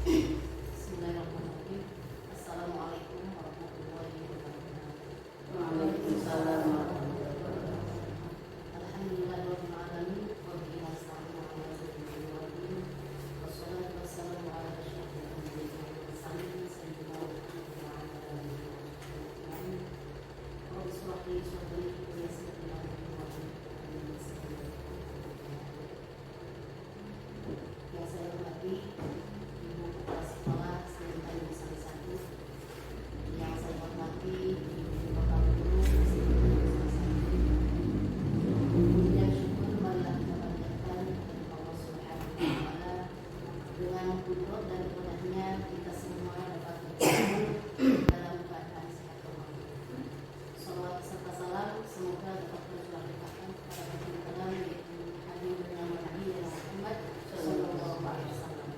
Bismillahirrahmanirrahim. Assalamualaikum warahmatullahi wabarakatuh. Waalaikumsalam warahmatullahi wabarakatuh. Alhamdulillahirabbil alamin wa bihi nasta'inu ala umuri dunya wassalatu wassalamu ala asyrofil anbiya'i wal mursalin sayyidina Muhammadin wa ala alihi wa sahbihi ajma'in. Rabbi shrah li sadri wa yassir li amri wahlul 'uqdatam min lisani yang saya hormati Ibu Kepala Sekolah SDN Tanjung Sari 1, yang saya hormati Ibu Bapak Guru SDN Tanjung Sari 1. Puji syukur marilah kita panjatkan kepada Allah Subhanahu wa taala. Dengan kudrat dan kehendak-Nya kita semua dapat berkumpul dalam keadaan sehat walafiat. Salawat serta salam semoga dapat tercurahkan kepada baginda yaitu Habibullah Nabi Muhammad sallallahu alaihi wasallam,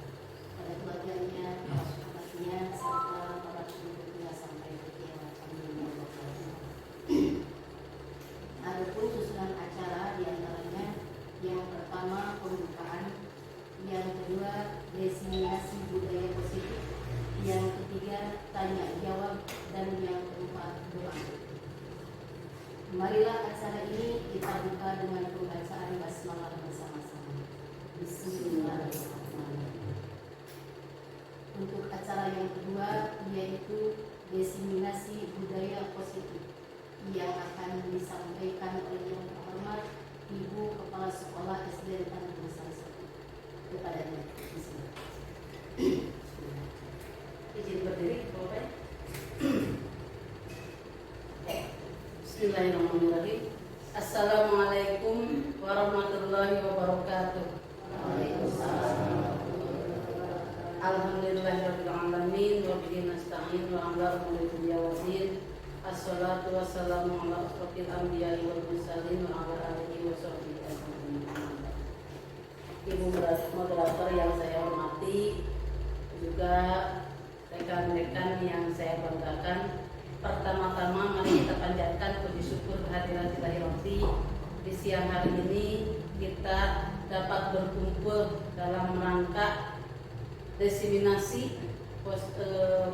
pada keluarganya, para sahabatnya, serta para pengikutnya sampai ke kiamat. Amin ya rabbal alamin. Adapun susunan acara diantaranya yang pertama pembukaan, yang kedua destinasi budaya positif, yang ketiga tanya jawab, dan yang keempat doa. Marilah acara ini kita buka dengan pembacaan basmalah bersama-sama. Bismillahirrahmanirrahim. Untuk acara yang kedua yaitu diseminasi budaya positif yang akan disampaikan oleh yang terhormat Ibu Kepala Sekolah SDN Tanjung Sari 1. Kepadanya. Izin berdiri, Bapak. Bismillahirrahmanirrahim. Assalamualaikum warahmatullahi wabarakatuh. Waalaikumsalam. Alhamdulillahirabbil alamin wa bihi nasta'in wa ala umuri dunya waddin. Assalatu wassalamu ala asyrofil anbiya'i wal mursalin wa ala alihi wa sahbihi ajma'in. Ibu moderator yang saya hormati, juga rekan-rekan yang saya banggakan. Pertama-tama mari kita panjatkan puji syukur kehadiran Ilahi Rabbi. Di siang hari ini kita dapat berkumpul dalam rangka diseminasi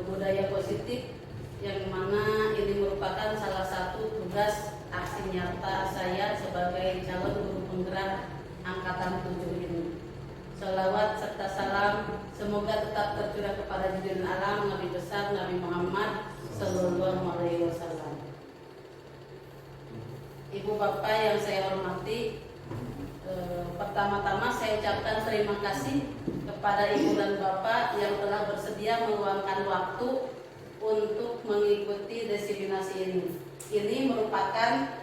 budaya positif, yang mana ini merupakan salah satu tugas aksi nyata saya sebagai calon guru penggerak angkatan 7 ini. Salawat serta salam semoga tetap tercurah kepada junjungan alam Nabi besar Nabi Muhammad sallallahu alaihi wasallam. Ibu bapak yang saya hormati, pertama-tama saya ucapkan terima kasih kepada ibu dan bapak yang telah bersedia meluangkan waktu untuk mengikuti diseminasi ini. Ini merupakan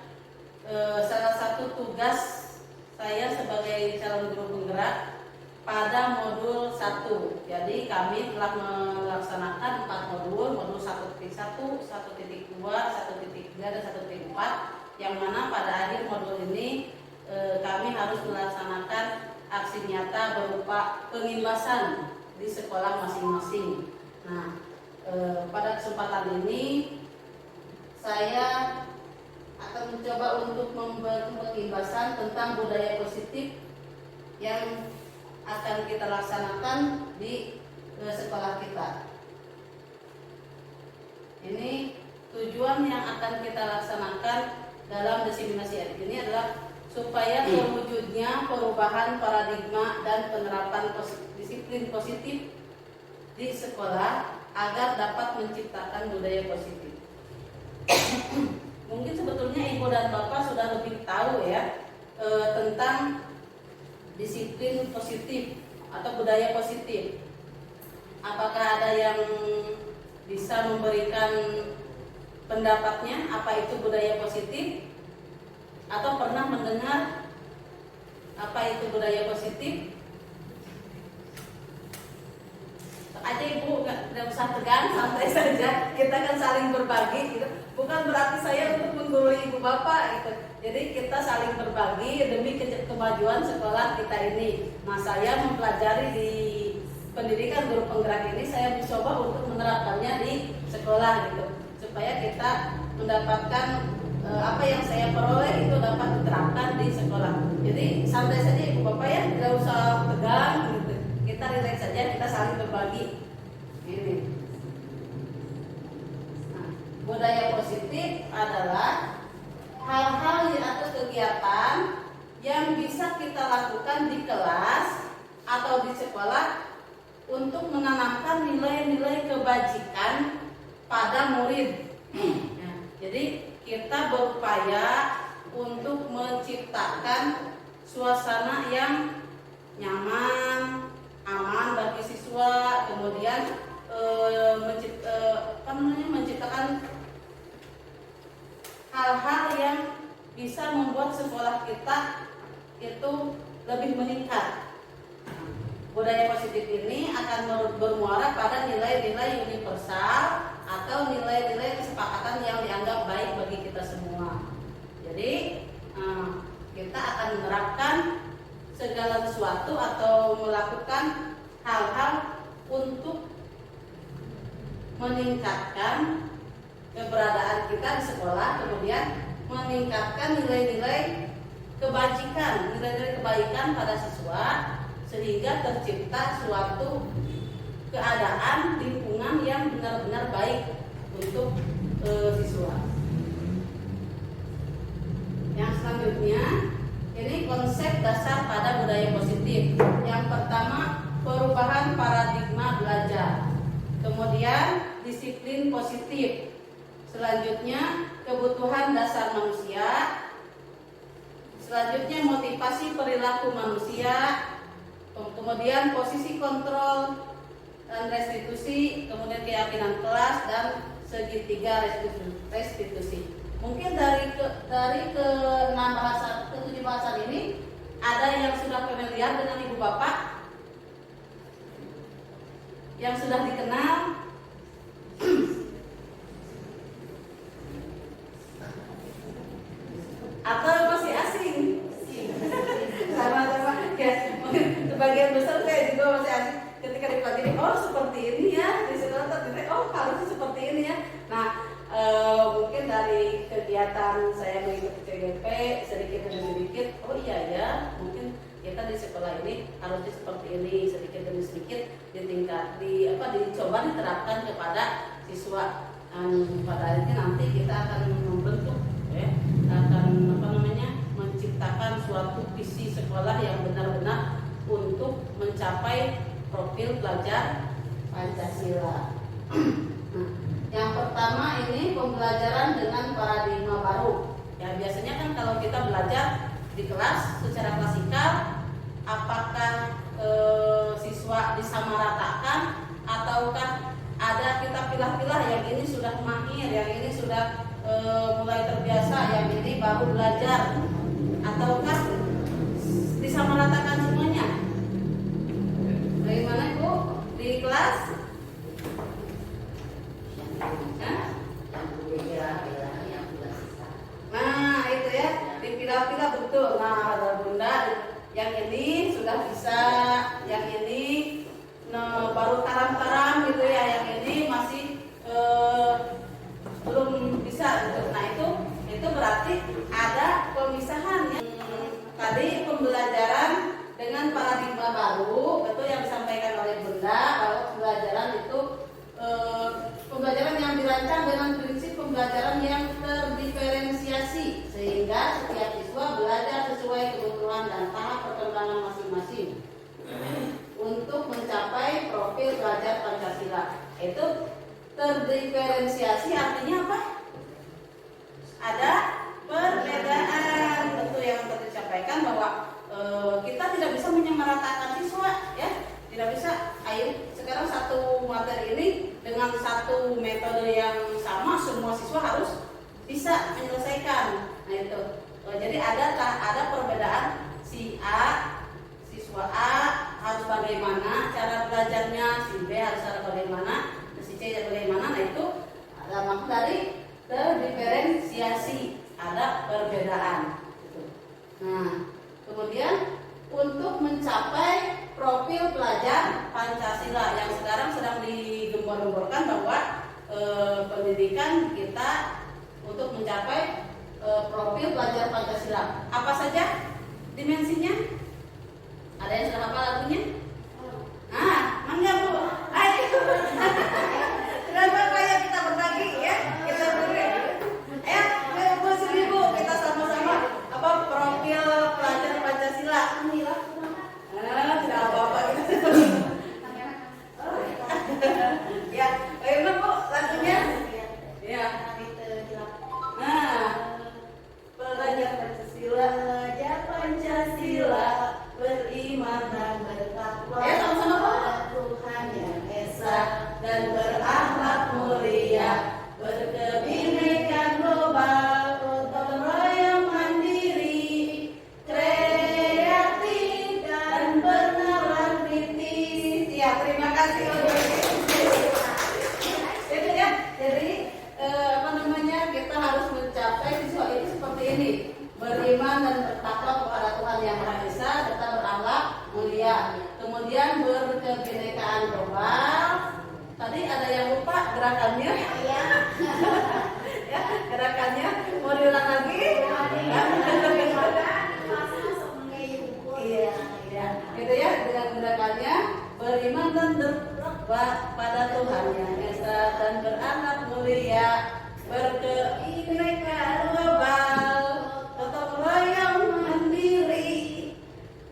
salah satu tugas saya sebagai calon guru penggerak pada modul 1. Jadi kami telah melaksanakan 4 modul, modul 1.1, 1.2, 1.3, dan 1.4, yang mana pada akhir modul ini kami harus melaksanakan aksi nyata berupa pengimbasan di sekolah masing-masing. Nah, pada kesempatan ini saya akan mencoba untuk memberi pengimbasan tentang budaya positif yang akan kita laksanakan di sekolah kita. Ini tujuan yang akan kita laksanakan dalam diseminasi ini adalah supaya terwujudnya perubahan paradigma dan penerapan disiplin positif di sekolah agar dapat menciptakan budaya positif. Mungkin sebetulnya ibu dan bapak sudah lebih tahu ya tentang disiplin positif atau budaya positif. Apakah ada yang bisa memberikan pendapatnya apa itu budaya positif? Atau pernah mendengar apa itu budaya positif? Aja ibu, nggak usah tegang, santai saja. Kita kan saling berbagi gitu. Bukan berarti saya untuk menggurui ibu bapak gitu. Jadi kita saling berbagi demi kemajuan sekolah kita ini. Nah, saya mempelajari di pendidikan guru penggerak ini, saya mencoba untuk menerapkannya di sekolah gitu, supaya kita mendapatkan apa yang saya peroleh itu dapat diterapkan di sekolah. Jadi santai saja ibu bapak ya, tidak usah tegang gitu. kita relax saja, kita saling berbagi. Ini. Nah, budaya positif adalah hal-hal atau kegiatan yang bisa kita lakukan di kelas atau di sekolah untuk menanamkan nilai-nilai kebajikan pada murid. Nah, jadi kita berupaya untuk menciptakan suasana yang nyaman, aman bagi siswa, kemudian menciptakan hal-hal yang bisa membuat sekolah kita itu lebih meningkat. Budaya positif ini akan bermuara pada nilai-nilai universal atau nilai-nilai kesepakatan yang dianggap baik bagi kita semua. Jadi kita akan menerapkan segala sesuatu atau melakukan hal-hal untuk meningkatkan keberadaan kita di sekolah, kemudian meningkatkan nilai-nilai kebajikan, nilai-nilai kebaikan pada siswa, sehingga tercipta suatu keadaan lingkungan yang benar-benar baik untuk siswa. Yang selanjutnya, ini konsep dasar pada budaya positif. Yang pertama, perubahan paradigma belajar. Kemudian, disiplin positif. Selanjutnya, kebutuhan dasar manusia. Selanjutnya, motivasi perilaku manusia. Kemudian, posisi kontrol dan restitusi. Kemudian, keyakinan kelas dan segitiga restitusi. Mungkin dari ke-6 bahasa, ke-7 bahasan ini ada yang sudah familiar dengan ibu bapak, yang sudah dikenal, atau masih asing? Sama-sama ya, mungkin sebagian besar saya juga masih asing ketika dipelajari. Oh seperti ini ya, di sekolah ternyata oh harusnya seperti ini ya. Nah, mungkin dari kegiatan saya mengikuti CGP sedikit demi sedikit, oh iya ya, mungkin kita di sekolah ini harusnya seperti ini, sedikit demi sedikit dicoba diterapkan kepada siswa. Pada akhirnya nanti kita akan membentuk akan menciptakan suatu visi sekolah yang benar-benar untuk mencapai profil pelajar Pancasila. Yang pertama ini pembelajaran dengan paradigma baru. Ya biasanya kan kalau kita belajar di kelas secara klasikal, apakah siswa disamaratakan ataukah ada kita pilah-pilah, yang ini sudah mahir, yang ini sudah mulai terbiasa, yang ini baru belajar, ataukah disamaratakan semuanya? Bagaimana Bu di kelas? Nah itu ya, dipilah-pilah betul. Nah ada bunda yang ini sudah bisa, yang ini baru taram-taram gitu ya, yang ini masih belum bisa gitu. Nah itu berarti ada pemisahan yang tadi pembelajaran dengan paradigma baru, betul yang disampaikan oleh bunda, bahwa pembelajaran itu pembelajaran yang dirancang dengan prinsip pembelajaran yang terdiferensiasi, sehingga setiap siswa belajar sesuai kebutuhan dan tahap perkembangan masing-masing untuk mencapai profil pelajar Pancasila. Itu terdiferensiasi artinya apa? Ada perbedaan, tentu yang tadi disampaikan bahwa kita tidak bisa menyamaratakan siswa, ya, tidak bisa. Ayo sekarang satu materi ini dengan satu metode yang sama semua siswa harus bisa menyelesaikan. Nah itu, jadi ada perbedaan. Si A, siswa A harus bagaimana cara belajarnya, si B harus cara bagaimana, si C bagaimana. Nah itu ada makna dari terdiferensiasi, ada perbedaan. Nah kemudian untuk mencapai profil pelajar Pancasila yang sekarang sedang digembor-gemborkan bahwa pendidikan kita untuk mencapai profil pelajar Pancasila. Apa saja dimensinya? Ada yang sudah hafal lagunya? Mangga Bu. Ayo. Kenapa kayak kita berbagi ya? Kita beri. Bu sini Bu, kita sama-sama apa profil pelajar Pancasila. Tidak apa-apa gitu. Ya, ayo Bu, lagunya. Ya. Nah, pelajar Pancasila, beriman dan bertakwa. Sama-sama Bu. Tuhan yang esa Dan berakhlak mulia, berkebinekaan global, gotong royong mandiri, kreatif dan bernalar kritis. Ya, terima kasih. Itu ya. Jadi kita harus mencapai siswa itu seperti ini: beriman dan bertakwa kepada Tuhan yang Maha Esa, serta berakhlak mulia. Kemudian berkebinekaan global. Tadi ada yang lupa gerakannya? ya Ya, gerakannya mau diulang lagi? Iya, iya. Gitu ya, dengan gerakannya beriman dan bertakwa pada Tuhan yang Esa dan berakhlak mulia, berkebinekaan global, gotong royong mandiri,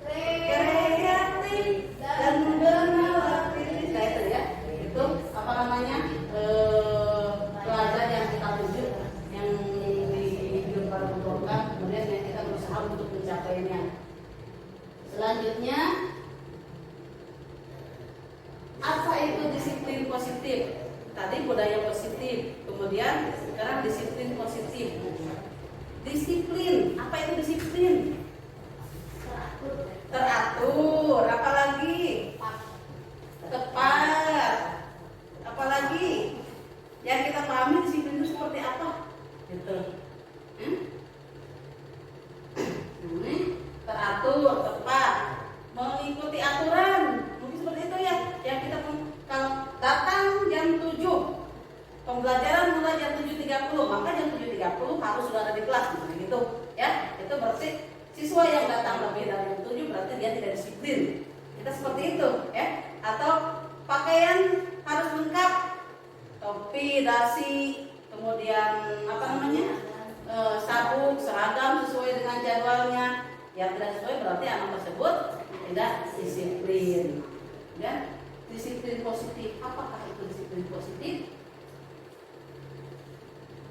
kreatif dan bernalar kritis. Nah, itu ya. Itu apa namanya? Pelajar yang kita tuju, yang diperlukan, kemudian yang kita berusaha untuk mencapainya. Selanjutnya, apa itu disiplin positif? Tadi budaya positif, kemudian sekarang disiplin positif. Disiplin, apa itu disiplin? Teratur, apalagi? Tepat, apalagi? Yang kita pahami disiplin itu seperti apa? Gitu. Ini teratur, tepat, mengikuti aturan, mungkin seperti itu ya. Yang kita kalau datang jam 7, pembelajaran mulai jam 7.30, maka jam 7.30 harus sudah ada di kelas, misalnya gitu ya. Itu berarti siswa yang datang lebih dari jam 7 berarti dia tidak disiplin. Kita seperti itu ya. Atau pakaian harus lengkap, topi, dasi, kemudian apa namanya, sabuk, seragam sesuai dengan jadwalnya. Yang tidak sesuai berarti anak tersebut tidak disiplin. Ya, disiplin positif. Apakah itu disiplin positif?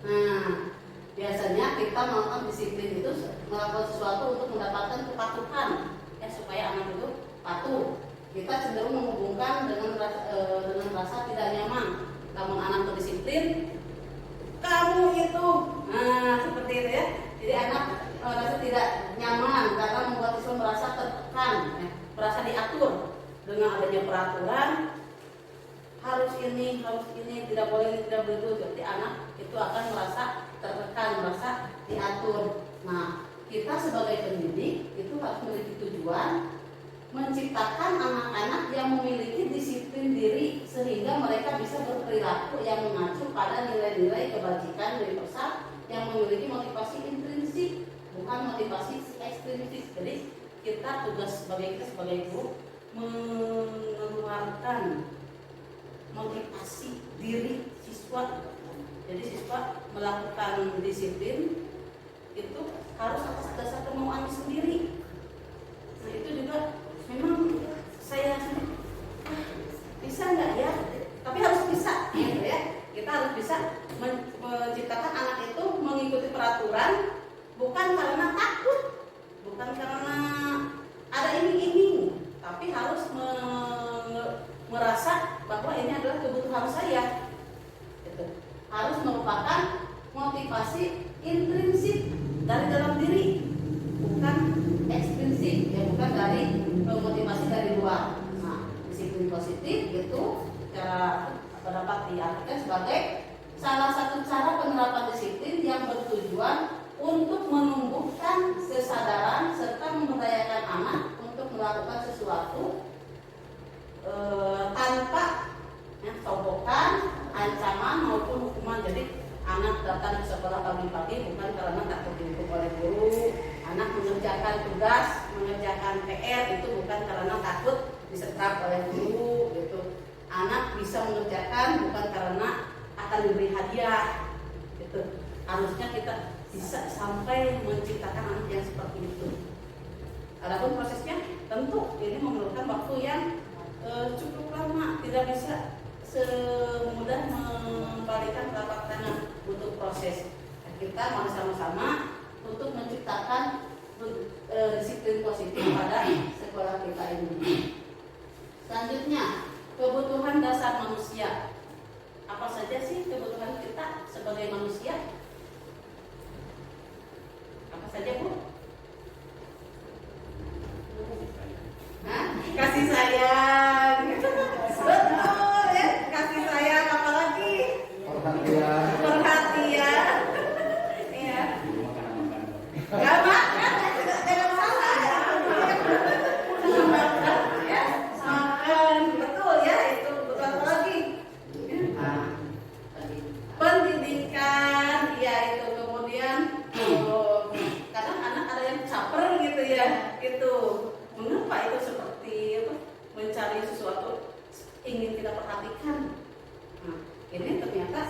Nah, biasanya kita melakukan disiplin itu melakukan sesuatu untuk mendapatkan kepatuhan, ya, supaya anak itu patuh. Kita cenderung menghubungkan dengan rasa tidak nyaman. Namun anak berdisiplin, kamu itu, nah seperti itu ya. Jadi anak merasa tidak nyaman karena membuat siswa merasa tertekan, ya, merasa diatur dengan adanya peraturan. Harus ini, tidak boleh, tidak boleh itu. Jadi anak itu akan merasa tertekan, merasa diatur. Nah, kita sebagai pendidik itu harus memiliki tujuan menciptakan anak-anak yang memiliki disiplin diri sehingga mereka bisa berperilaku yang mengacu pada nilai-nilai kebajikan universal yang memiliki motivasi intrinsik, bukan motivasi ekstrinsik. Jadi tugas kita sebagai guru mengeluarkan motivasi diri siswa. Jadi siswa melakukan disiplin itu harus atas dasar kemauannya sendiri. Nah itu juga memang saya bisa nggak ya? Tapi harus bisa, gitu ya. Kita harus bisa menciptakan anak itu mengikuti peraturan bukan karena takut, bukan karena ada iming-iming, tapi harus merasa bahwa ini adalah kebutuhan saya. Gitu. Harus merupakan motivasi intrinsik dari dalam diri, bukan ekstrinsik, ya, bukan dari motivasi dari luar. Nah, disiplin positif itu cara dapat diartikan sebagai salah satu cara penerapan disiplin yang bertujuan untuk menumbuhkan kesadaran serta memberdayakan anak untuk melakukan sesuatu tanpa sogokan, ancaman maupun hukuman. Jadi anak datang ke sekolah pagi-pagi bukan karena takut dihukum oleh guru. Anak mengerjakan tugas, mengerjakan PR itu bukan karena takut diserap oleh guru gitu. Anak bisa mengerjakan bukan karena akan diberi hadiah gitu. Harusnya kita bisa sampai menciptakan anak yang seperti itu. Adapun prosesnya tentu ini memerlukan waktu yang cukup lama, tidak bisa semudah membalikan telapak tangan, butuh proses. Kita mau sama-sama untuk menciptakan disiplin positif pada sekolah kita ini. Selanjutnya, kebutuhan dasar manusia. Apa saja sih kebutuhan kita sebagai manusia? Apa saja, Bu? Kasih sayang. Betul ya, kasih sayang, apalagi perhatian. Iya. Gak makan, tidak masalah ya. Makan, ya. Makan, betul ya, itu betul. Apa lagi? Pendidikan, ya itu. Kemudian kadang anak ada yang caper gitu ya, gitu. Mengapa itu seperti apa? Mencari sesuatu ingin kita perhatikan. Nah, ini ternyata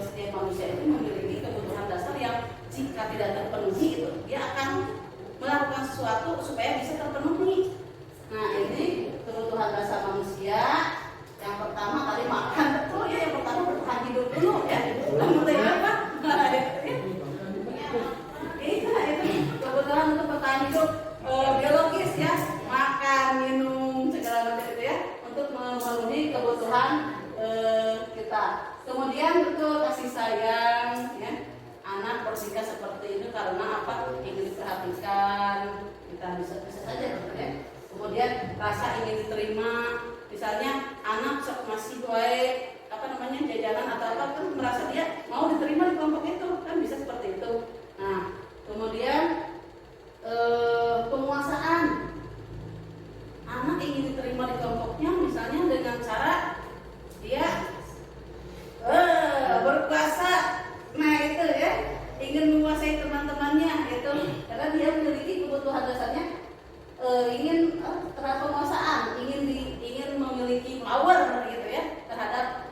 setiap manusia itu memiliki kebutuhan dasar yang jika tidak terpenuhi itu dia akan melakukan sesuatu supaya bisa terpenuhi. Nah, ini kebutuhan dasar manusia. Yang pertama tadi makan, betul ya. Yang pertama bertahan hidup dulu ya. Kemudian apa? Itu kebutuhan untuk bertahan hidup. Biologis ya, makan, minum, segala macam itu ya, untuk memenuhi kebutuhan kita. Kemudian betul kasih sayang ya, anak bersikap seperti itu karena apa? Ingin diperhatikan, kita bisa saja ya. Kemudian rasa ingin diterima, misalnya anak sok masih baik apa namanya jajanan atau apa kan merasa dia mau diterima di kelompok itu kan bisa seperti itu. Nah kemudian penguasaan, anak ingin diterima di kelompoknya misalnya dengan cara dia berkuasa, nah itu ya, ingin menguasai teman-temannya itu karena dia memiliki kebutuhan dasarnya, ingin penguasaan, ingin memiliki power gitu ya terhadap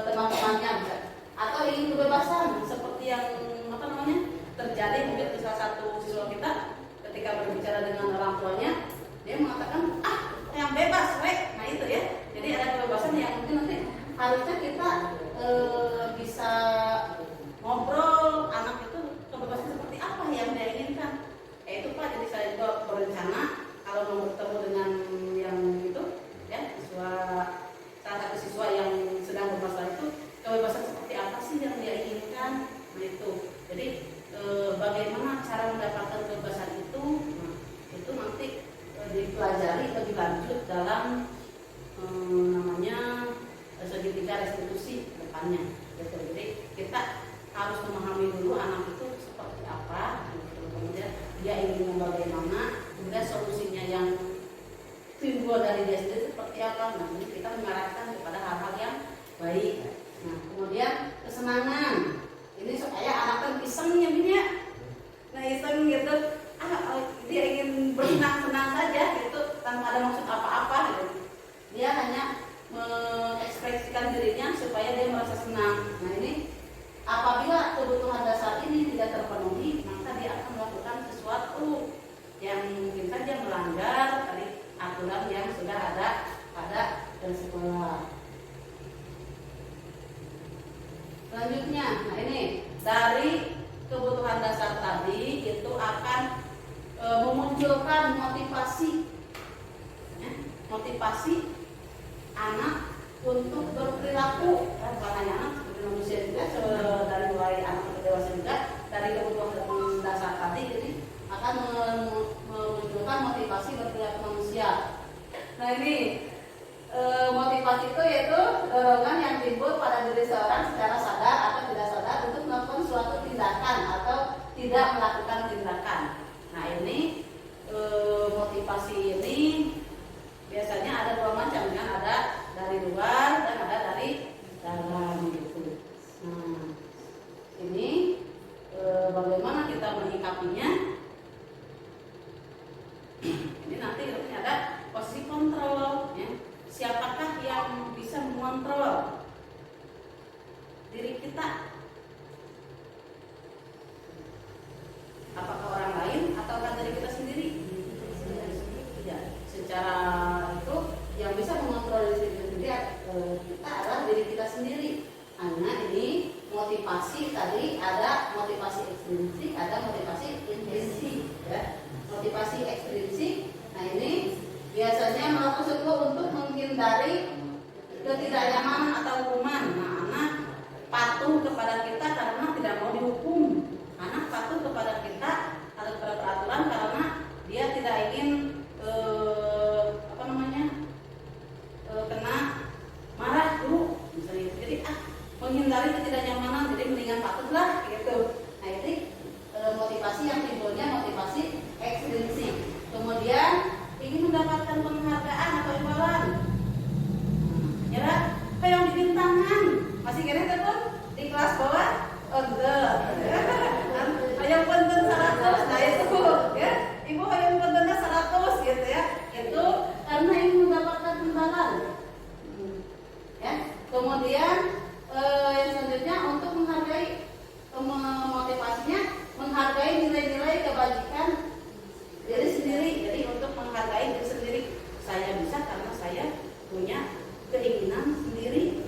teman-temannya bisa. Atau ingin kebebasan seperti yang apa namanya terjadi mungkin di salah satu siswa kita ketika berbicara dengan orang tuanya, dia mengatakan yang bebas, nah itu ya. Jadi ada kebebasan yang mungkin nanti harusnya kita bisa ngobrol anak itu kebebasan seperti apa yang dia inginkan. Itu Pak, jadi saya juga berencana kalau mau bertemu dengan yang itu ya salah satu siswa yang sedang bermasalah itu, kebebasan seperti apa sih yang dia inginkan, nah itu. Jadi bagaimana cara mendapatkan kebebasan itu, itu nanti dipelajari lebih lanjut dalam namanya segitiga restitusi depannya. Gitu. Jadi kita harus memahami dulu anak itu seperti apa, gitu. Kemudian dia ingin bagaimana, kemudian solusinya yang timbul dari dia sendiri seperti apa. Nah ini kita mengarahkan kepada hal-hal yang baik. Nah kemudian kesenangan. Ini supaya anak iseng ya Bin ya. Nah iseng gitu, dia ingin bersenang-senang saja gitu tanpa ada maksud apa-apa gitu. Dia hanya mengekspresikan dirinya supaya dia merasa senang. Nah ini apabila kebutuhan dasar ini tidak terpenuhi, maka dia akan melakukan sesuatu yang mungkin saja melanggar dari aturan yang sudah ada pada sekolah. Selanjutnya, nah ini dari kebutuhan dasar tadi itu akan memunculkan motivasi, ya, motivasi anak untuk berperilaku, bukan hanya anak seperti manusia juga, dari mulai anak ke dewasa juga, dari kebutuhan dasar tadi ini akan memunculkan motivasi berperilaku manusia. Nah ini motivasi itu yaitu dorongan yang timbul pada diri seorang secara sadar atau tidak sadar untuk melakukan suatu tindakan atau tidak melakukan tindakan. Nah ini motivasi ini biasanya ada dua macam kan, ada dari luar dan ada dari dalam gitu. Nah ini bagaimana kita menyikapinya? Ini nanti ada posisi kontra. kita? Apakah orang lain ataukah dari kita sendiri? Tidak. Secara itu yang bisa mengontrol diri sendiri kita adalah diri kita sendiri. Karena ini motivasi tadi ada motivasi ekstrinsik, ada motivasi intrinsik, ya. Motivasi ekstrinsik, nah ini biasanya melakukan sesuatu untuk menghindari ketidaknyamanan atau hukuman. Nah, anak patuh kepada kita karena tidak mau dihukum. Anak patuh kepada kita atau kepada peraturan karena dia tidak ingin kena marah dulu, misalnya. Jadi menghindari ketidaknyamanan, jadi mendingan patuhlah gitu. Nah ini motivasi yang timbulnya motivasi ekstrinsik. Kemudian ingin mendapatkan penghargaan atau imbalan. Ya, kayak bikin tangan. Masih kira telepon di kelas bawah order. Ayam punten 100. Nah itu ya. Ibu ayam puntennya 100 gitu ya. Itu karena ingin mendapatkan imbalan. Ya. Kemudian yang selanjutnya untuk menghargai motivasinya menghargai nilai-nilai kebajikan diri sendiri. Jadi untuk menghargai diri sendiri, saya bisa karena saya punya keinginan sendiri,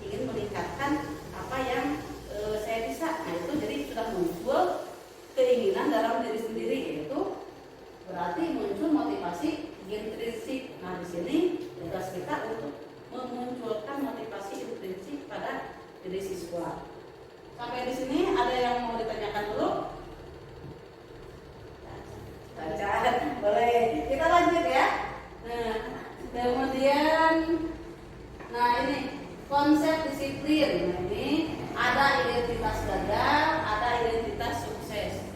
ingin meningkatkan apa yang saya bisa. Nah itu jadi sudah muncul keinginan dalam diri sendiri, yaitu berarti muncul motivasi intrinsik. Nah di sini tugas kita untuk memunculkan motivasi intrinsik pada diri siswa. Sampai di sini ada yang mau ditanyakan dulu? Boleh. Kita lanjut ya. Nah, kemudian, nah ini konsep disiplin. Nah, ini ada identitas gagal, ada identitas sukses.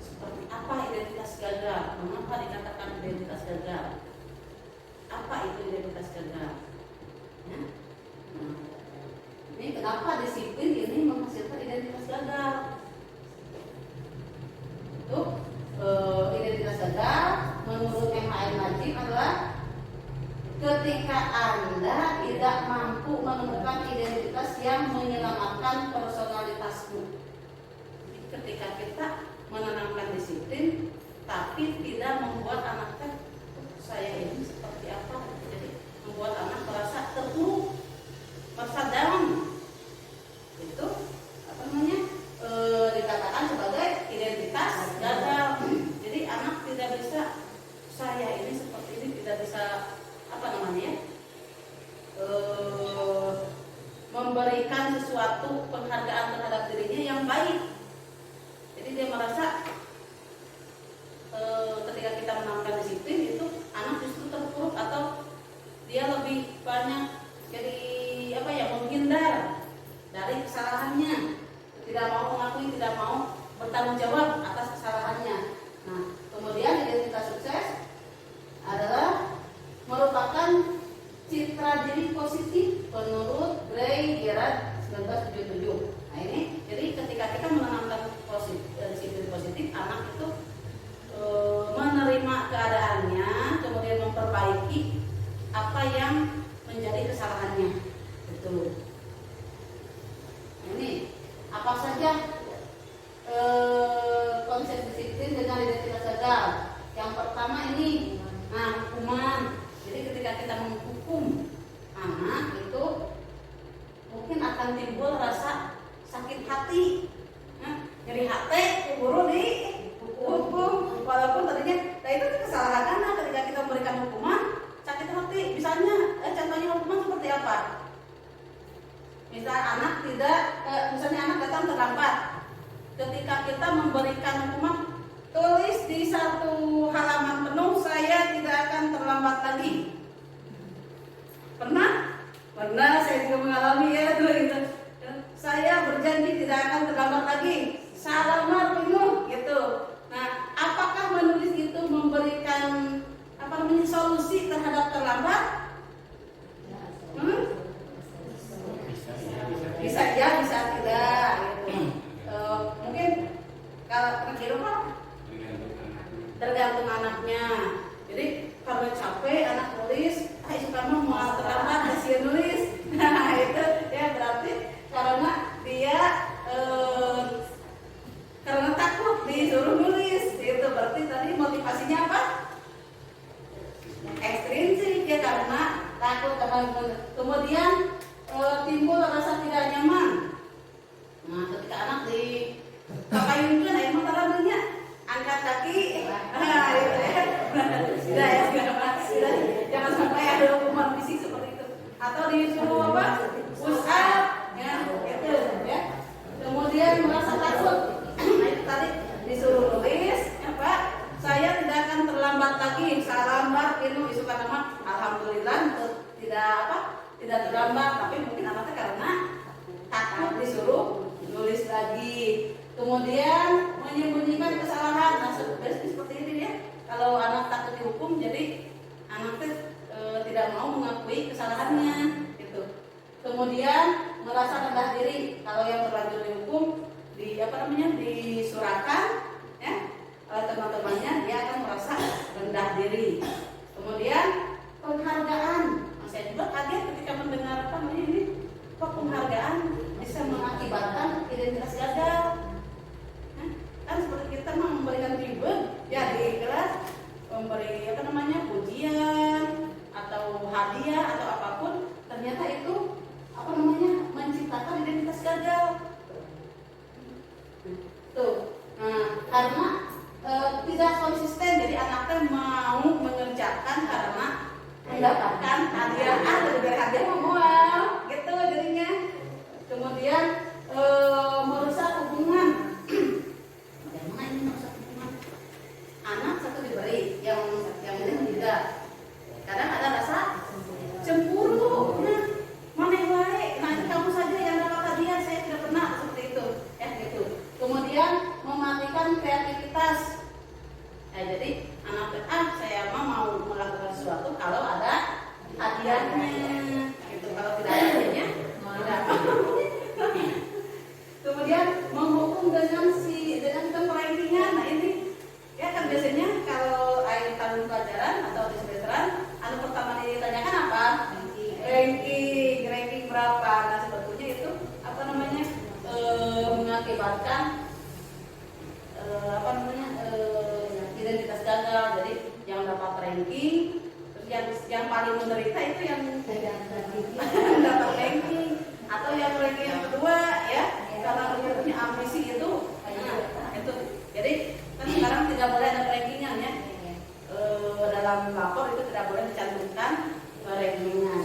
Seperti apa identitas gagal? Mengapa dikatakan identitas gagal? Apa itu identitas gagal? Ya? Nah, ini kenapa disiplin ini menghasilkan identitas gagal? Itu identitas gagal menurut MHM Najib adalah ketika Anda tidak mampu menemukan identitas yang menyelamatkan personalitasmu. Jadi ketika kita menanamkan disiplin tapi tidak membuat anaknya saya ini seperti apa, jadi membuat anak merasa terpuruk, merasa down, itu apa namanya dikatakan sebagai identitas gagal. Jadi anak tidak bisa, saya ini seperti ini, tidak bisa apa namanya memberikan sesuatu penghargaan terhadap dirinya yang baik. Jadi dia merasa ketika kita menanamkan disiplin itu anak justru terpuruk atau dia lebih banyak jadi apa ya, menghindar dari kesalahannya, tidak mau mengakui, tidak mau bertanggung jawab atas kesalahannya. Nah, kemudian identitas sukses adalah merupakan citra diri positif menurut Gray Gerard 1977. Nah ini, jadi ketika kita menanamkan disiplin positif, anak itu menerima keadaannya, kemudian memperbaiki apa yang menjadi kesalahannya. Betul. Ini apa saja konsep disiplin dengan identitas gagal. Yang pertama ini, nah hukuman. Jadi ketika kita menghukum anak itu mungkin akan timbul rasa sakit hati, nyeri hati, buru dihukum. Walaupun tadinya, nah itu kesalahan anak. Ketika kita memberikan hukuman, sakit hati. Misalnya, contohnya hukuman seperti apa? Misalnya anak datang terlambat. Ketika kita memberikan hukuman, tulis di satu halaman penuh, saya tidak akan terlambat lagi. Pernah? Pernah, saya juga mengalami ya itu. Saya berjanji tidak akan terlambat lagi. Halaman penuh gitu. Nah, apakah menulis itu memberikan solusi terhadap terlambat? Bisa ya, bisa tidak. Gitu. Mungkin kalau tergantung anaknya. Jadi kalau capek anak nulis, suka mau terlambat masih nulis. Nah itu ya berarti karena dia nulis lagi. Kemudian menyembunyikan kesalahan. Nah, seperti ini ya. Kalau anak takut dihukum, jadi anak tidak mau mengakui kesalahannya, gitu. Kemudian merasa rendah diri. Kalau yang terlanjur dihukum, disurahkan, ya, oleh teman-temannya, dia akan merasa rendah diri. Kemudian penghargaan. Nah, saya juga kaget ketika mendengar ini, kok penghargaan bisa mengakibatkan identitas gagal. Kan seperti kita memberikan ribbon, ya di kelas memberi pujian atau hadiah atau apapun, ternyata itu menciptakan identitas gagal. Tuh, nah karena tidak konsisten, jadi anaknya mau mengerjakan karena mendapatkan hadiah, dari hadiah memual, gitu jadinya. Kemudian merusak hubungan. Bagaimana ini merusak hubungan? Anak satu diberi, yang ini tidak. Kadang ada rasa cemburu. Nah, mana wae, nanti kamu saja yang dapat hadiah, saya tidak pernah seperti itu, ya gitu. Kemudian mematikan kreativitas. Jadi anak saya mau melakukan sesuatu kalau ada hadiahnya, gitu. Kalau tidak ada hadiahnya, tidak mau. Kemudian menghukum dengan kerankingan. Nah ini ya kan biasanya kalau akhir tahun pelajaran atau di semesteran, pertama ditanyakan apa? Ranking berapa? Nah sebetulnya itu mengakibatkan identitas gagal. Jadi yang dapat ranking, terus yang paling menderita itu yang dapat ranking, atau yang ranking yang kedua, ya, karena dia punya ambisi itu. Itu. Jadi kan sekarang tidak boleh ada rankingnya, ya. Dalam lapor itu tidak boleh dicantumkan rankingnya.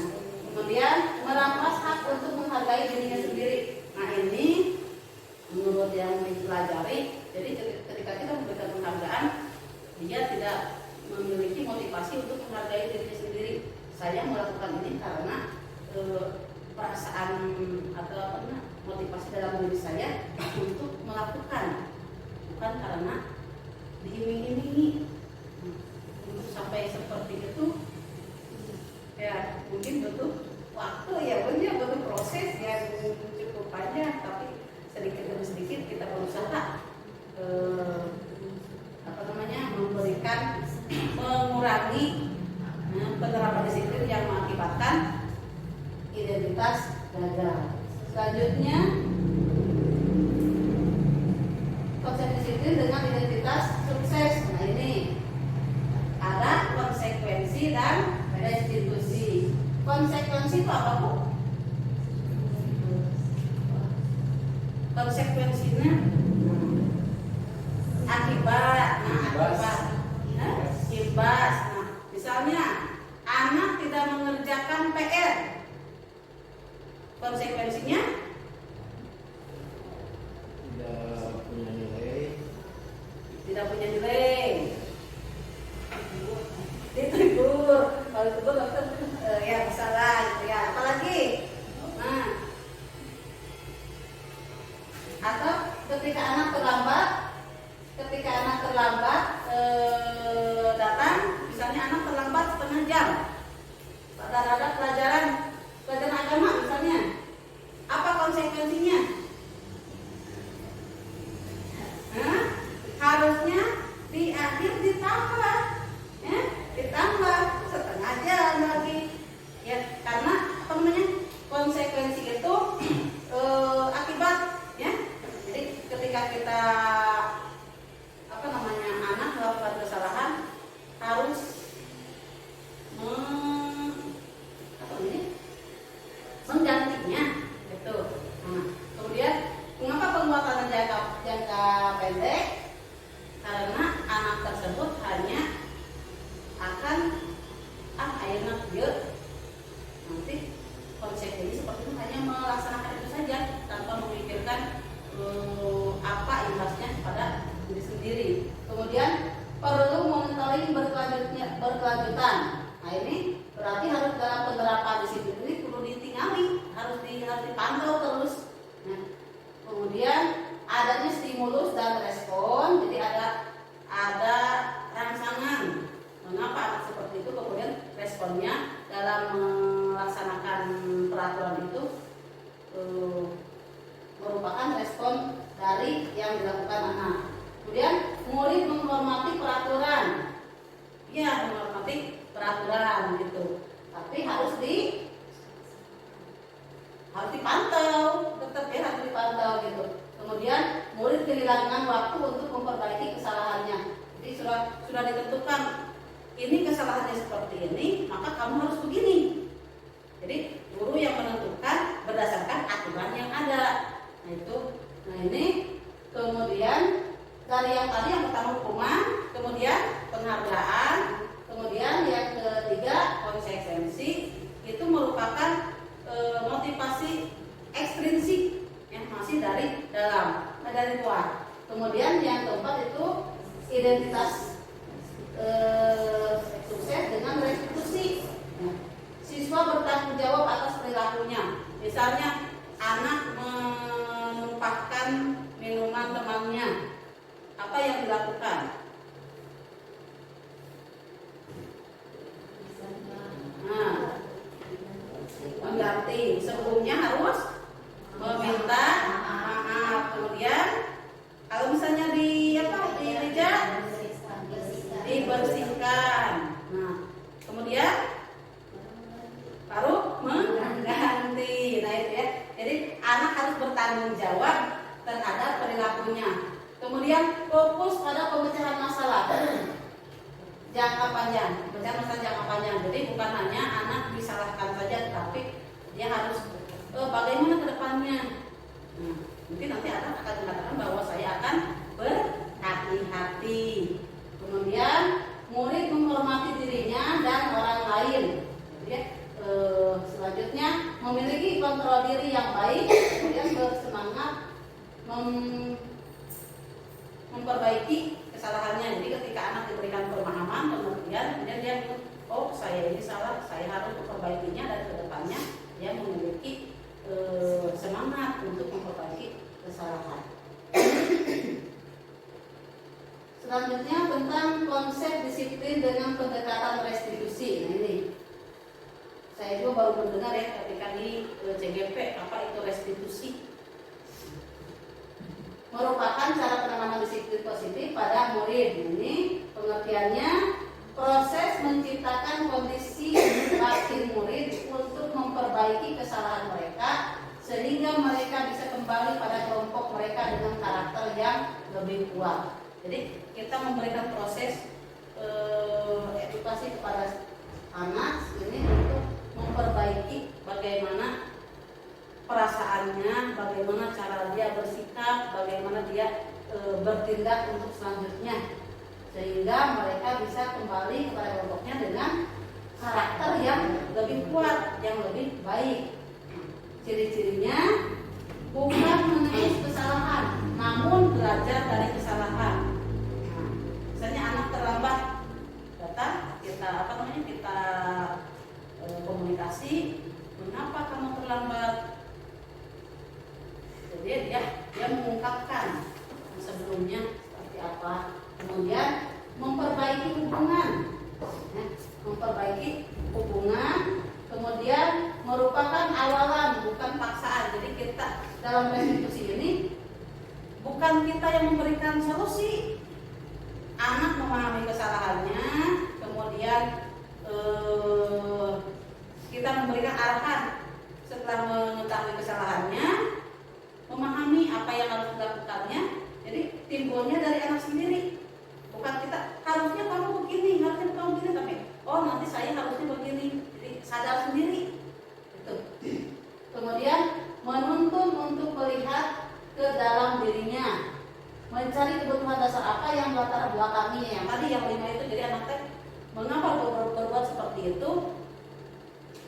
Kemudian merampas hak untuk menghargai dirinya sendiri. Nah ini menurut yang dipelajari, jadi ketika kita memberikan penghargaan, dia tidak memiliki motivasi untuk menghargai dirinya sendiri. Saya melakukan ini karena perasaan atau motivasi dalam diri saya untuk melakukan, bukan karena diiming-imingi. Untuk sampai seperti itu, ya mungkin butuh waktu, ya butuh proses yang cukup panjang, tapi sedikit demi sedikit kita berusaha mengurangi penerapan disiplin yang mengakibatkan identitas gagal. Selanjutnya, konsep disiplin dengan identitas sukses. Nah ini ada konsekuensi dan restitusi. Konsekuensi itu apa, Bu? Konsekuensinya akibat. Imbas. Nah, misalnya anak tidak mengerjakan PR, konsekuensinya tidak punya nilai. Ditegur. Kalau ditegur ya kesalahan, ya apalagi. Nah, atau ketika anak terlambat datang, misalnya anak terlambat setengah jam pada ada pelajaran agama misalnya, apa konsekuensinya? Harusnya di akhir ditambah setengah jam lagi, ya, karena konsekuensi itu akibat, ya. Jadi ketika kita anak melakukan kesalahan harus menggantinya, gitu. Nah, kemudian mengapa penguatan jangka pendek? Karena anak tersebut hanya akan akhirnya dia nanti konsekuensi seperti itu, hanya melaksanakan itu saja tanpa memikirkan apa imbasnya kepada diri sendiri. Kemudian perlu monitoring berkelanjutan. Nah ini berarti harus dalam penerapan disiplin ini perlu ditinggali, harus dipantau terus. Nah, dipantau, tetap ya harus dipantau gitu. Kemudian murid kehilangan waktu untuk memperbaiki kesalahannya. Jadi sudah ditentukan ini kesalahannya seperti ini, maka kamu harus begini. Jadi guru yang menentukan berdasarkan aturan yang ada. Nah itu, nah ini kemudian dari yang tadi yang pertama hukuman, kemudian penghargaan, kemudian yang ketiga konsekuensi, itu merupakan motivasi ekstrinsik yang masih dari dalam, dari luar. Kemudian yang keempat itu identitas sukses dengan restitusi. Siswa bertanggung jawab atas perilakunya. Misalnya anak menumpahkan minuman temannya, apa yang dilakukan? Nah, mengganti. Sebelumnya harus meminta maaf. Kemudian kalau misalnya dibersihkan. Nah, kemudian baru mengganti. Nah itu ya. Jadi anak harus bertanggung jawab terhadap perilakunya. Kemudian fokus pada pemecahan masalah jangka panjang, pemecahan masalah jangka panjang. Jadi bukan hanya anak disalahkan saja, tapi dia harus bagaimana ke depannya. Nah, mungkin nanti anak akan mengatakan bahwa saya akan berhati-hati. Kemudian murid menghormati dirinya dan orang lain. Ya. Selanjutnya memiliki kontrol diri yang baik, kemudian bersemangat memperbaiki kesalahannya. Jadi ketika anak diberikan pemahaman, kemudian dia oh saya ini salah, saya harus memperbaikinya, dan kedepannya dia memiliki semangat untuk memperbaiki kesalahan. Selanjutnya tentang konsep disiplin dengan pendekatan restitusi. Nah ini saya juga baru mendengar ya ketika di CGP apa itu restitusi. Merupakan cara penanaman disiplin positif pada murid. Ini pengertiannya proses menciptakan kondisi batin murid untuk memperbaiki kesalahan mereka sehingga mereka bisa kembali pada kelompok mereka dengan karakter yang lebih kuat. Jadi kita memberikan proses edukasi kepada anak ini untuk memperbaiki bagaimana perasaannya, bagaimana cara dia bersikap, bagaimana dia bertindak untuk selanjutnya, sehingga mereka bisa kembali kepada kelompoknya dengan karakter yang lebih kuat, yang lebih baik. Ciri-cirinya bukan menangis kesalahan, namun belajar dari kesalahan. Nah, misalnya anak terlambat datang, kita komunikasi, mengapa kamu terlambat? Jadi dia mengungkapkan sebelumnya seperti apa, kemudian memperbaiki hubungan, kemudian merupakan awalan bukan paksaan. Jadi kita dalam restitusi ini bukan kita yang memberikan solusi, anak memahami kesalahannya, kemudian kita memberikan arahan setelah mengetahui kesalahannya, memahami apa yang harus dilakukannya. Jadi timbulnya dari anak sendiri, bukan kita harusnya kamu begini, harusnya kamu begini, tapi oh nanti saya harusnya begini. Jadi sadar sendiri itu. Kemudian menuntun untuk melihat ke dalam dirinya, mencari kebutuhan dasar apa yang latar belakanginya. Yang tadi yang 5 itu, jadi anak teh mengapa berbuat seperti itu,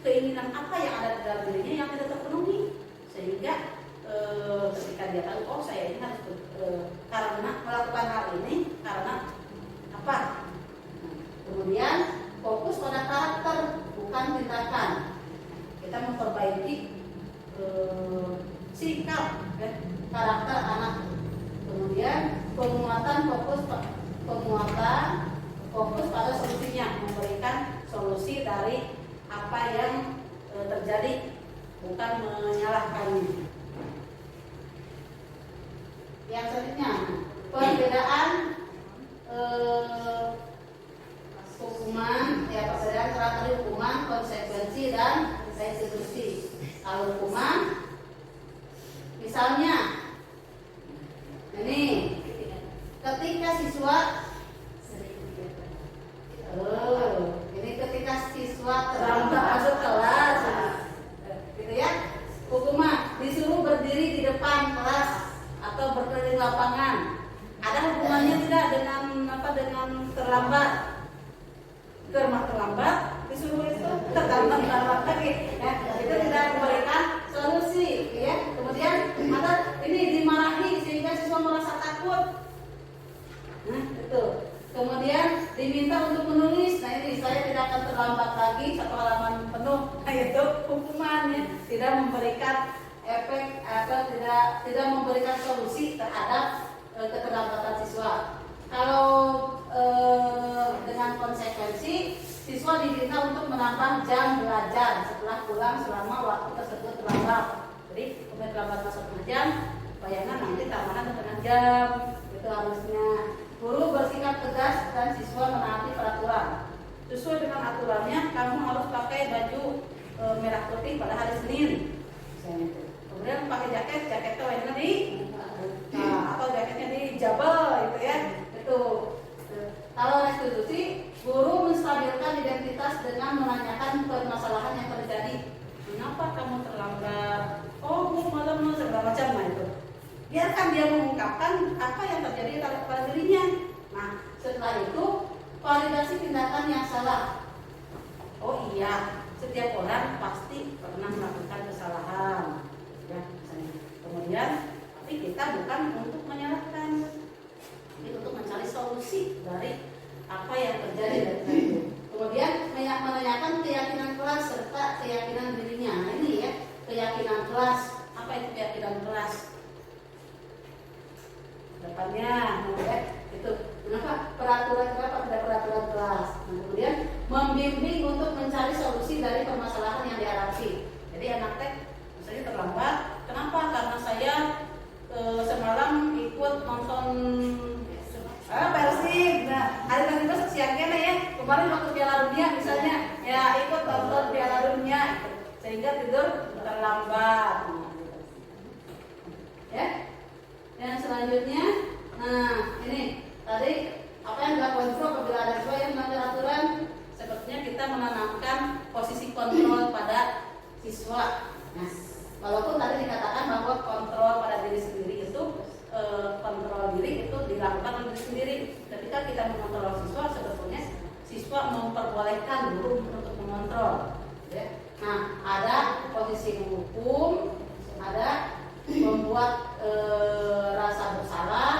keinginan apa yang ada di dalam dirinya yang tidak terpenuhi, sehingga ketika dia tahu oh saya ini harus karena melakukan hal ini karena apa. Kemudian fokus pada karakter bukan tindakan. Kita memperbaiki sikap karakter anak. Kemudian fokus pada solusinya, memberikan solusi dari apa yang terjadi, bukan menyalahkannya. Yang selanjutnya perbedaan hukuman, perbedaan karakter hukuman, konsekuensi dan restitusi. Kalau hukuman lapangan. Ada hubungannya tidak dengan terlambat? Terlambat disuruh itu terlambat lagi ya, itu tidak memberikan solusi ya. Kemudian ada ini dimarahi sehingga siswa merasa takut. Nah itu. Kemudian diminta untuk menulis. Nah ini saya tidak akan terlambat lagi 1 halaman penuh. Nah itu hukumannya, tidak memberikan efek atau tidak memberikan solusi terhadap keterlambatan siswa. Kalau dengan konsekuensi siswa diminta untuk menambah jam belajar setelah pulang selama waktu tersebut terlambat. Jadi terlambat 1 jam, bayangan nanti tambahan 1 jam. Itu harusnya. Guru bersikap tegas dan siswa menaati peraturan. Sesuai dengan aturannya, kamu harus pakai baju merah putih pada hari Senin. Kemudian pakai jaketnya warna di atau jaketnya di jabal gitu ya. Itu. Kalau restitusi, guru menstabilkan identitas dengan menanyakan permasalahan yang terjadi. Kenapa kamu terlambat? Oh, bu malam segala macam itu. Biarkan dia mengungkapkan apa yang terjadi pada dirinya. Nah, setelah itu validasi tindakan yang salah. Oh iya, setiap orang pasti pernah melakukan kesalahan. Ya, misalnya. Kemudian, tapi kita bukan untuk menyalahkan, ini untuk mencari solusi dari apa yang terjadi dari itu. Kemudian menanyakan keyakinan kelas serta keyakinan dirinya. Nah ini ya, keyakinan kelas. Apa itu keyakinan kelas? Depannya, itu kenapa kenapa tidak peraturan kelas. Nah, kemudian membimbing untuk mencari solusi dari permasalahan yang dihadapi. Jadi anak teh misalnya terlambat, kenapa? Karena saya semalam ikut nonton Persib. Nah, hari tadi pas siangnya ya, kemarin waktu Piala Dunia misalnya, ya ikut nonton Piala Dunia, sehingga tidur terlambat. Ya. Yang selanjutnya, nah ini tadi apa yang dilakukan guru apabila ada siswa yang melanggar aturan, sepertinya kita menanamkan posisi kontrol pada siswa. Nah, walaupun tadi dikatakan bahwa kontrol pada diri sendiri itu kontrol diri itu dilakukan oleh diri sendiri. Ketika kita mengontrol siswa, sebetulnya siswa memperbolehkan guru untuk mengontrol. Ya. Nah, ada posisi menghukum, ada membuat rasa bersalah,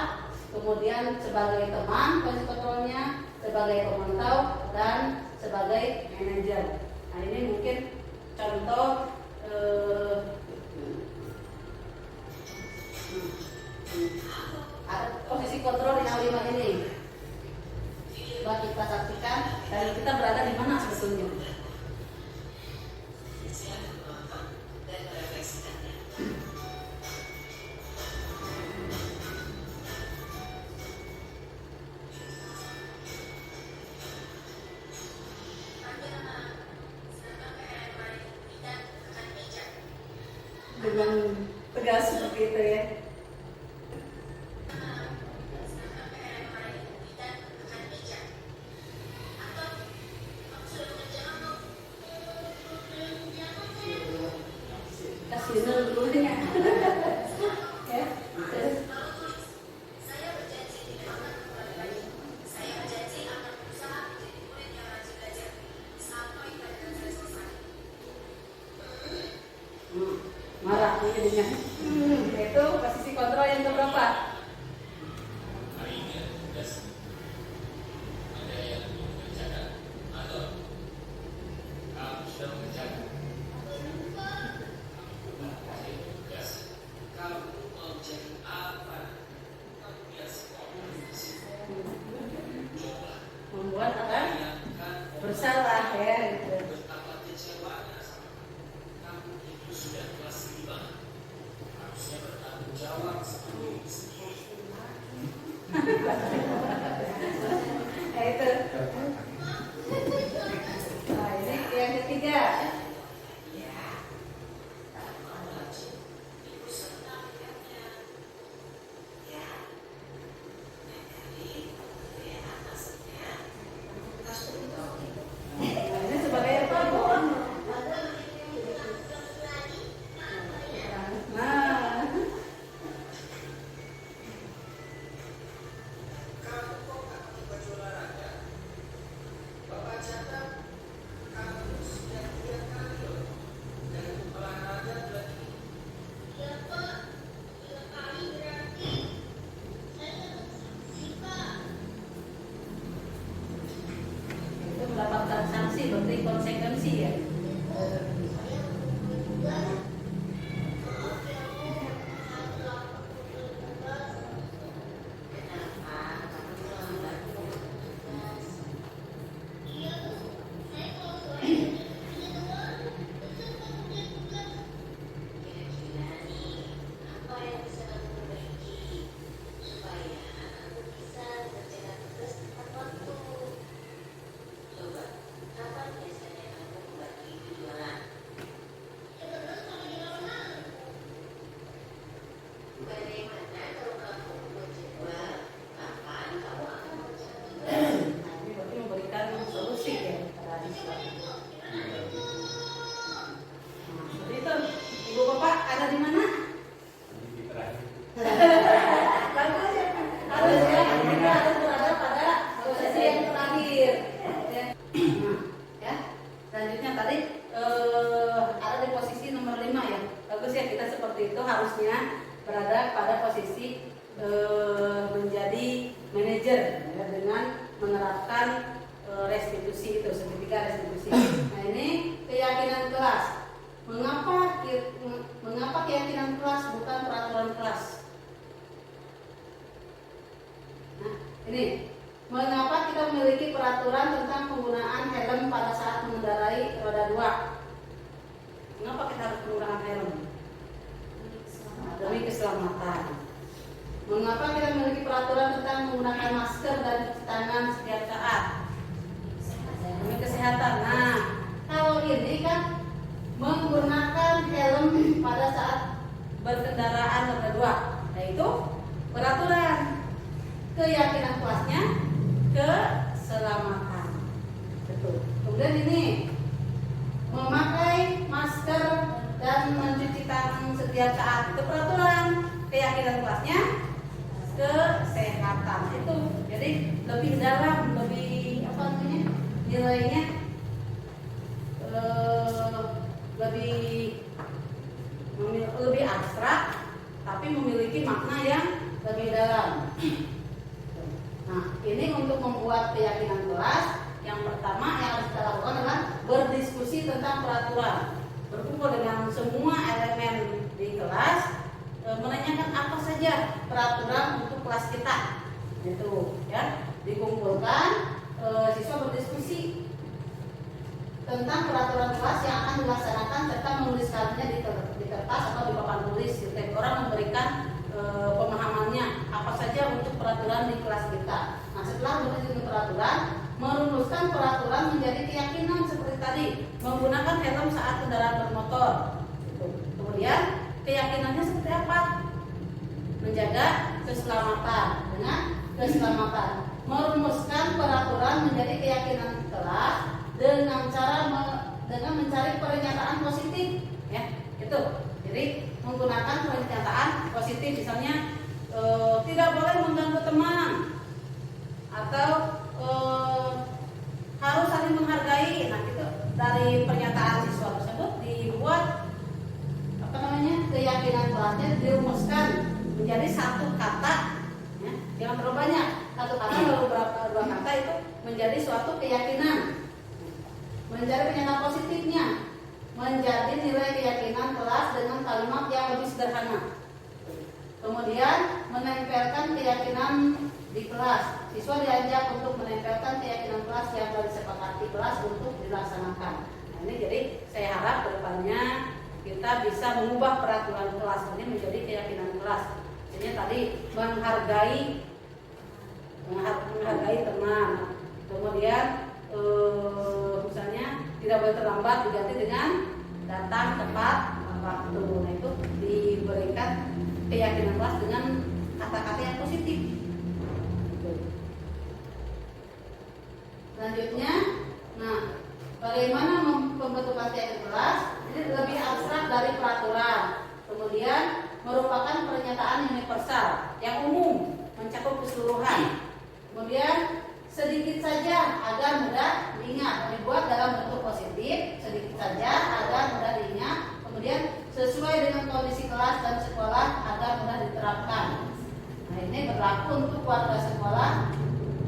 kemudian sebagai teman posisi kontrolnya, sebagai pemantau dan sebagai manajer. Nah ini mungkin contoh posisi kontrol yang 5 ini. Coba kita saksikan dan kita berada di mana sebetulnya. Dengan tegas seperti itu ya. Kasih dulu ya. Ya. Marah jadinya. Itu posisi kontrol yang keberapa? Membuat apa? Bersalah ya gitu. Itu. Nah, ini yang ketiga. Ini sebagai apa, Bu? Nah, seperti itu harusnya berada pada posisi menjadi manajer ya, dengan menerapkan restitusi itu, segitiga restitusi. Nah ini keyakinan kelas. Mengapa keyakinan kelas bukan peraturan kelas? Nah ini, mengapa kita memiliki peraturan tentang penggunaan helm pada saat mengendarai roda 2? Mengapa kita harus menggunakan helm? Demi keselamatan. Mengapa kita memiliki peraturan tentang menggunakan masker dan cuci tangan setiap saat? Demi kesehatan. Nah, kalau ini kan menggunakan helm pada saat berkendaraan roda 2. Nah itu peraturan. Keyakinan kelasnya keselamatan. Betul. Kemudian ini memakai masker dan mencuci tangan setiap saat, itu peraturan. Keyakinan kelasnya kesehatan. Itu jadi lebih dalam, lebih apa namanya, nilainya lebih abstrak, tapi memiliki makna yang lebih dalam. Nah, ini untuk membuat keyakinan kelas, yang pertama yang harus kita lakukan adalah berdiskusi tentang peraturan. Berkumpul dengan semua elemen di kelas, menanyakan apa saja peraturan untuk kelas kita. Gitu, ya. Dikumpulkan, siswa berdiskusi tentang peraturan kelas yang akan dilaksanakan serta menuliskannya di kertas atau di papan tulis. Setiap orang memberikan pemahamannya apa saja untuk peraturan di kelas kita. Nah, setelah berdiskusi peraturan, merumuskan peraturan menjadi keyakinan seperti tadi, menggunakan helm saat kendaraan bermotor. Kemudian keyakinannya seperti apa? Menjaga keselamatan. Dengan keselamatan, merumuskan peraturan menjadi keyakinan kelas dengan dengan mencari pernyataan positif, ya itu. Jadi menggunakan pernyataan positif, misalnya tidak boleh mengganggu teman, atau harus saling menghargai. Nah itu dari pernyataan siswa tersebut dibuat apa namanya, keyakinan kelasnya dirumuskan menjadi satu kata, ya, jangan terlalu banyak, satu kata lalu dua kata itu menjadi suatu keyakinan. Mencari pernyataan positifnya menjadi nilai keyakinan kelas dengan kalimat yang lebih sederhana. Kemudian menempelkan keyakinan di kelas. Siswa diajak untuk menempelkan keyakinan kelas yang telah disepakati kelas untuk dilaksanakan. Nah, ini jadi saya harap kedepannya kita bisa mengubah peraturan kelas ini menjadi keyakinan kelas. Jadi tadi menghargai teman. Kemudian misalnya tidak boleh terlambat diganti dengan datang tepat waktu. Nah itu diberikan keyakinan kelas dengan kata-kata yang positif. Selanjutnya, nah bagaimana pembentukan keyakinan kelas? Ini lebih abstrak dari peraturan. Kemudian merupakan pernyataan universal yang umum, mencakup keseluruhan. Kemudian sedikit saja agar mudah diingat, dibuat dalam bentuk positif, sedikit saja agar mudah diingat. Kemudian sesuai dengan kondisi kelas dan sekolah agar mudah diterapkan. Nah ini berlaku untuk warga sekolah,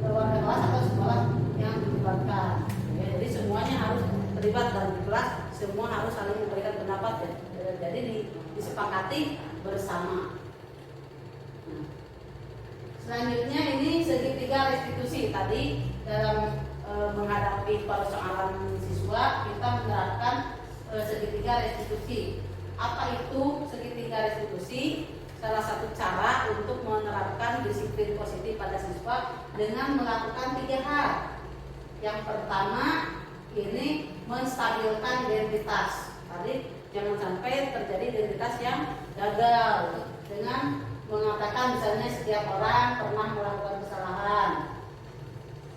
warga kelas atau sekolah yang dilibatkan. Ya, jadi semuanya harus terlibat dalam kelas, semua harus saling memberikan pendapat ya. Jadi disepakati bersama. Nah, selanjutnya ini segitiga restitusi. Tadi dalam menghadapi persoalan siswa kita menerapkan segitiga restitusi. Apa itu segitiga restitusi? Salah satu cara untuk menerapkan disiplin positif pada siswa dengan melakukan 3 hal. Yang pertama ini menstabilkan identitas. Tadi jangan sampai terjadi identitas yang gagal dengan mengatakan misalnya setiap orang pernah melakukan kesalahan.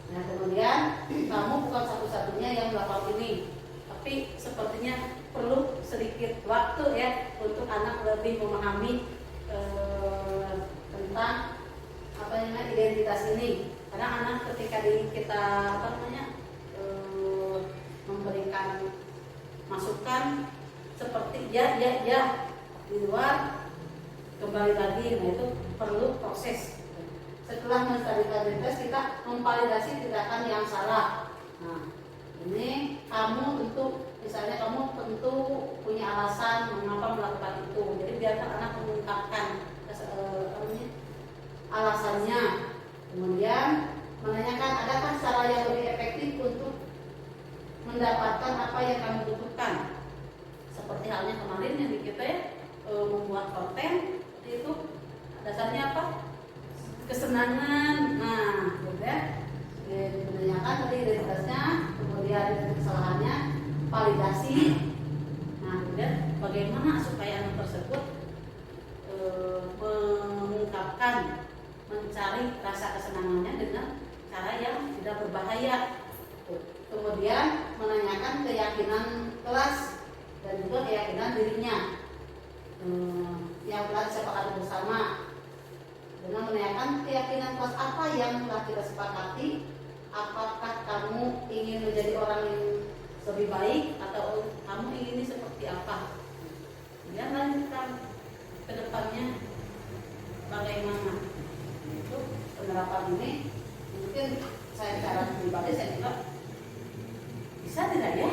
Nah kemudian kamu bukan satu-satunya yang melakukan ini, tapi sepertinya perlu sedikit waktu ya untuk anak lebih memahami tentang apa namanya identitas ini. Karena anak ketika kita memberikan masukan seperti ya di luar kembali lagi. Nah itu perlu proses. Setelah menstabilkan identitas kita memvalidasi tindakan yang salah. Nah ini kamu tentu, misalnya kamu tentu punya alasan mengapa melakukan itu. Jadi biarkan anak mengungkapkan alasannya. Kemudian menanyakan adakah cara yang lebih efektif untuk mendapatkan apa yang kamu butuhkan. Seperti halnya kemarin yang kita membuat konten itu dasarnya apa? Kesenangan. Nah, udah menanyakan tadi identitasnya, kemudian kesalahannya, validasi. Nah, kemudian bagaimana supaya anak tersebut mengungkapkan, mencari rasa kesenangannya dengan cara yang tidak berbahaya. Kemudian menanyakan keyakinan kelas dan juga keyakinan dirinya yang telah disepakati bersama, dengan menanyakan keyakinan kelas apa yang telah kita sepakati. Apakah kamu ingin menjadi orang yang lebih baik atau kamu ingin seperti apa? Kemudian lanjutkan ke depannya bagaimana. Itu penerapan ini mungkin saya secara pribadi saya juga bisa tidak ya,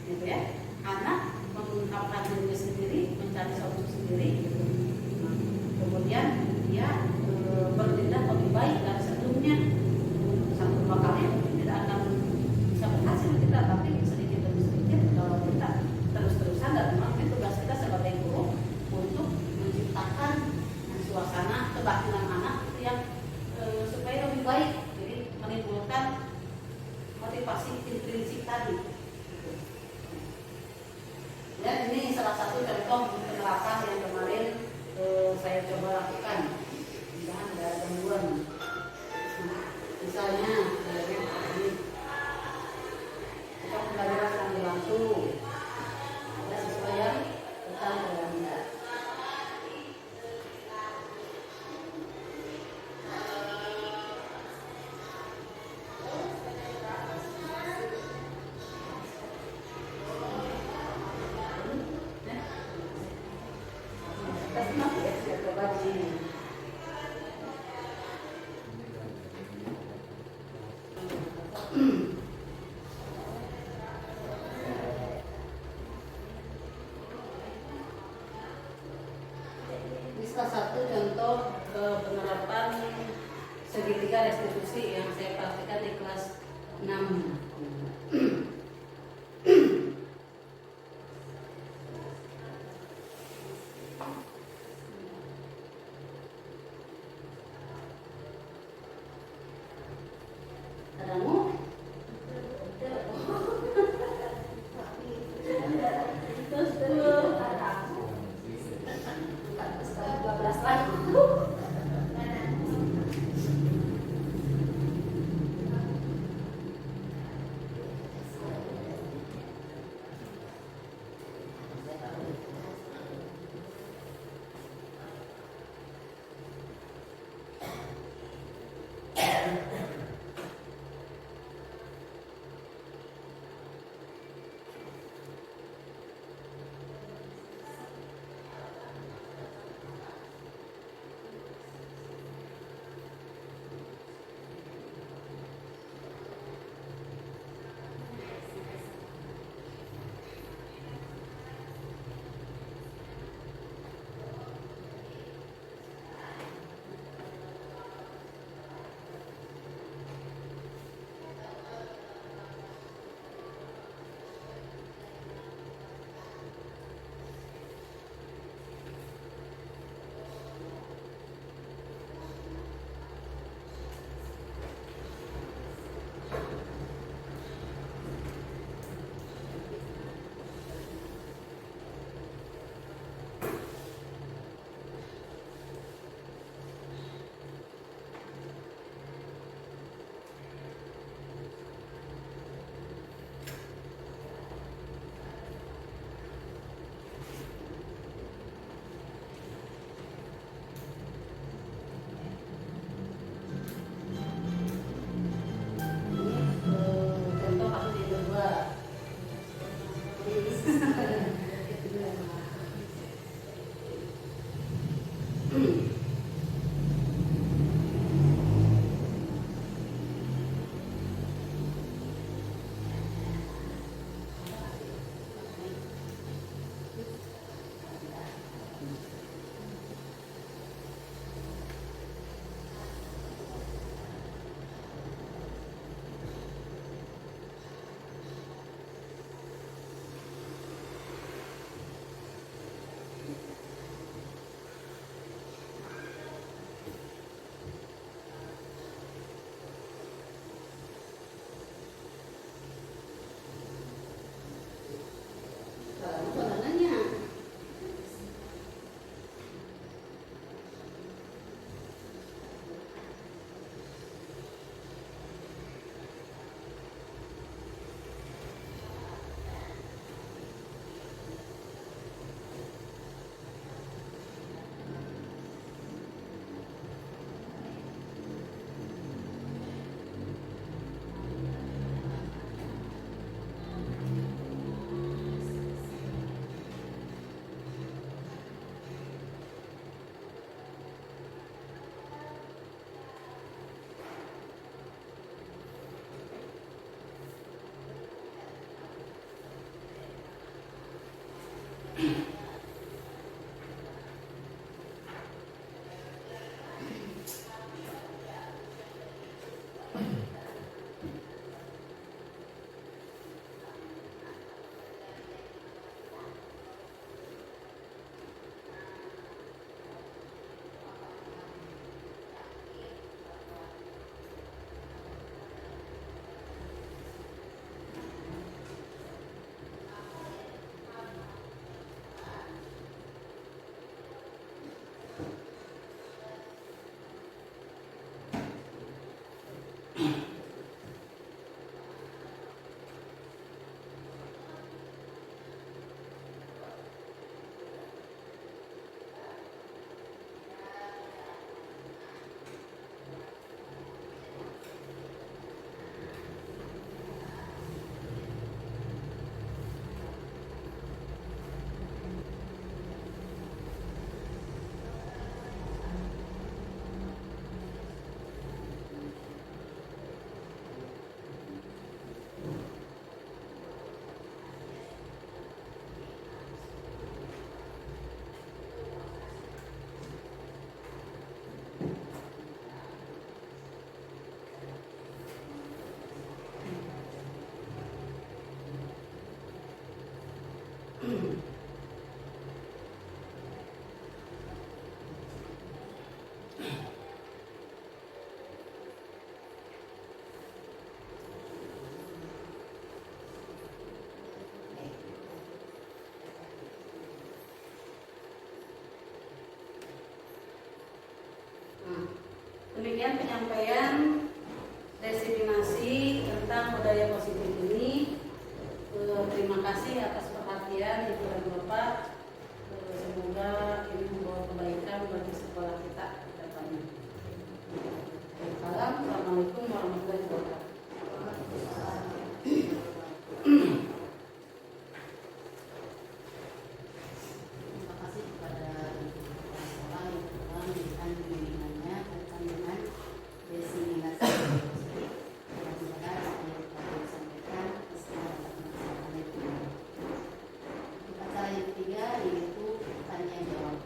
gitu ya, anak mengungkapkan dirinya sendiri, mencari solusi sendiri, gitu. Nah, kemudian dia bertindak lebih baik dari sebelumnya. Satu dua kali mungkin tidak akan bisa berhasil kita, tapi sedikit demi sedikit kalau kita terus-terusan, dan memang itu tugas kita sebagai guru untuk menciptakan suasana kebatinan anak yang supaya lebih baik, jadi menimbulkan motivasi intrinsik tadi. Dan ini salah satu contoh penerapan yang kemarin saya coba lakukan. Jangan ada gangguan. Misalnya ini kita pembelajaran sedang berlangsung, ada siswa yang datang ke salah satu contoh penerapan segitiga restitusi yang saya praktikkan di kelas 6. Nah, demikian penyampaian diseminasi tentang budaya positif ini. Terima kasih atas perhatian Ibu dan Bapak. Semoga ini membawa kebaikan bagi sekolah kita ke depannya. Assalamualaikum warahmatullahi wabarakatuh. Terima kasih kepada kepala sekolah yang telah memberikan bimbingannya berkaitan dengan diseminasi positif. Mudah-mudahan apa yang telah disampaikan bisa dapat melaksanakannya dengan baik. Untuk acara yang ketiga yaitu tanya jawab.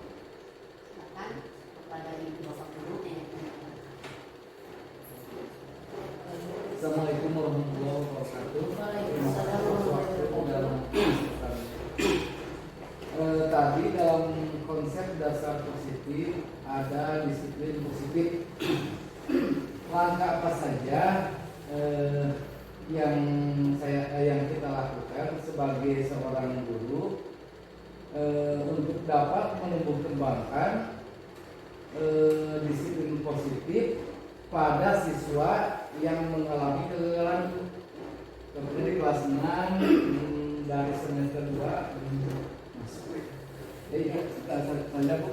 Silakan kepada Ibu Bapak Guru yang akan menyampaikan. Assalamualaikum warahmatullahi wabarakatuh. Waalaikumsalam warahmatullahi wabarakatuh. Tadi dalam konsep dasar positif ada disiplin positif. Langkah apa saja yang kita lakukan sebagai seorang guru untuk dapat menumbuh kembangkan disiplin positif pada siswa yang mengalami kegagalan. Seperti di kelas 6 dari semester 2 masuk. Jadi tanya Bu.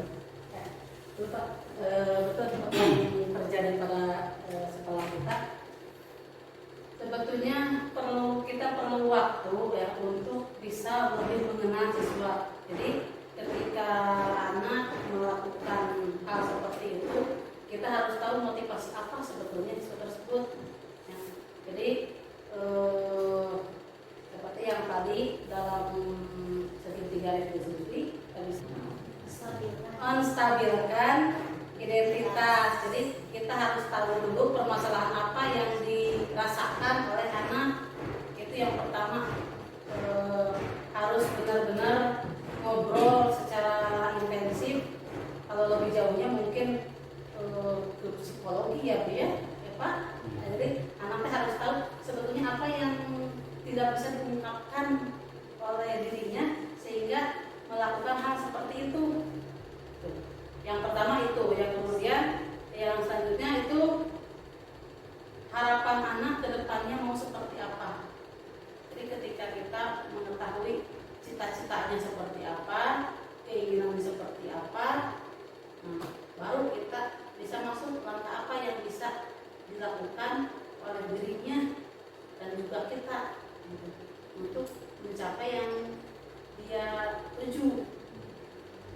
Betul Pak, betul seperti yang terjadi pada sekolah kita. Sebetulnya kita perlu waktu ya untuk bisa lebih mengenal siswa. Jadi ketika anak melakukan hal seperti itu, kita harus tahu motivasi apa sebetulnya siswa tersebut. Ya. Jadi seperti yang tadi dalam segitiga revolusi menstabilkan identitas. Jadi kita harus tahu dulu permasalahan apa yang dirasakan oleh anak. Itu yang pertama, harus benar-benar ngobrol secara intensif. Kalau lebih jauhnya mungkin ke psikologi ya Bu ya Pak. Jadi anaknya harus tahu sebetulnya apa yang tidak bisa diungkapkan oleh dirinya sehingga melakukan hal seperti itu. Yang pertama itu, yang kemudian yang selanjutnya itu harapan anak ke depannya mau seperti apa. Jadi ketika kita mengetahui cita-citanya seperti apa, keinginannya seperti apa, baru kita bisa masuk langkah apa yang bisa dilakukan oleh dirinya dan juga kita untuk mencapai yang dia tuju.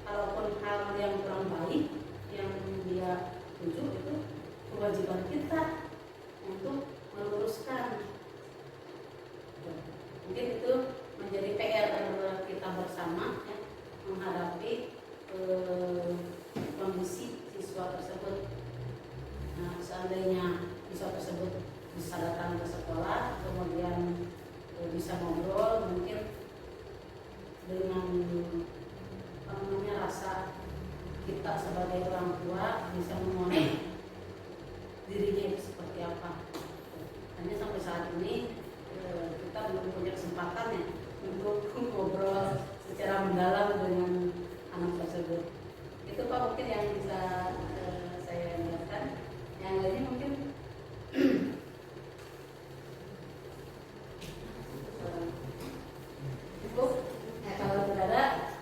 Kalaupun hal yang kurang baik yang dia tuju, itu kewajiban kita untuk meluruskan. Mungkin itu menjadi PR kita bersama ya, menghadapi kondisi siswa tersebut. Nah, seandainya siswa tersebut bisa datang ke sekolah, kemudian bisa ngobrol, mungkin dengan rasa kita sebagai orang tua bisa mengenai dirinya itu seperti apa. Hanya sampai saat ini kita belum punya kesempatan ya untuk ngobrol secara mendalam dengan anak tersebut. Itu Pak mungkin yang bisa saya lihatkan. Yang lainnya mungkin cukup. Kalau tidak ada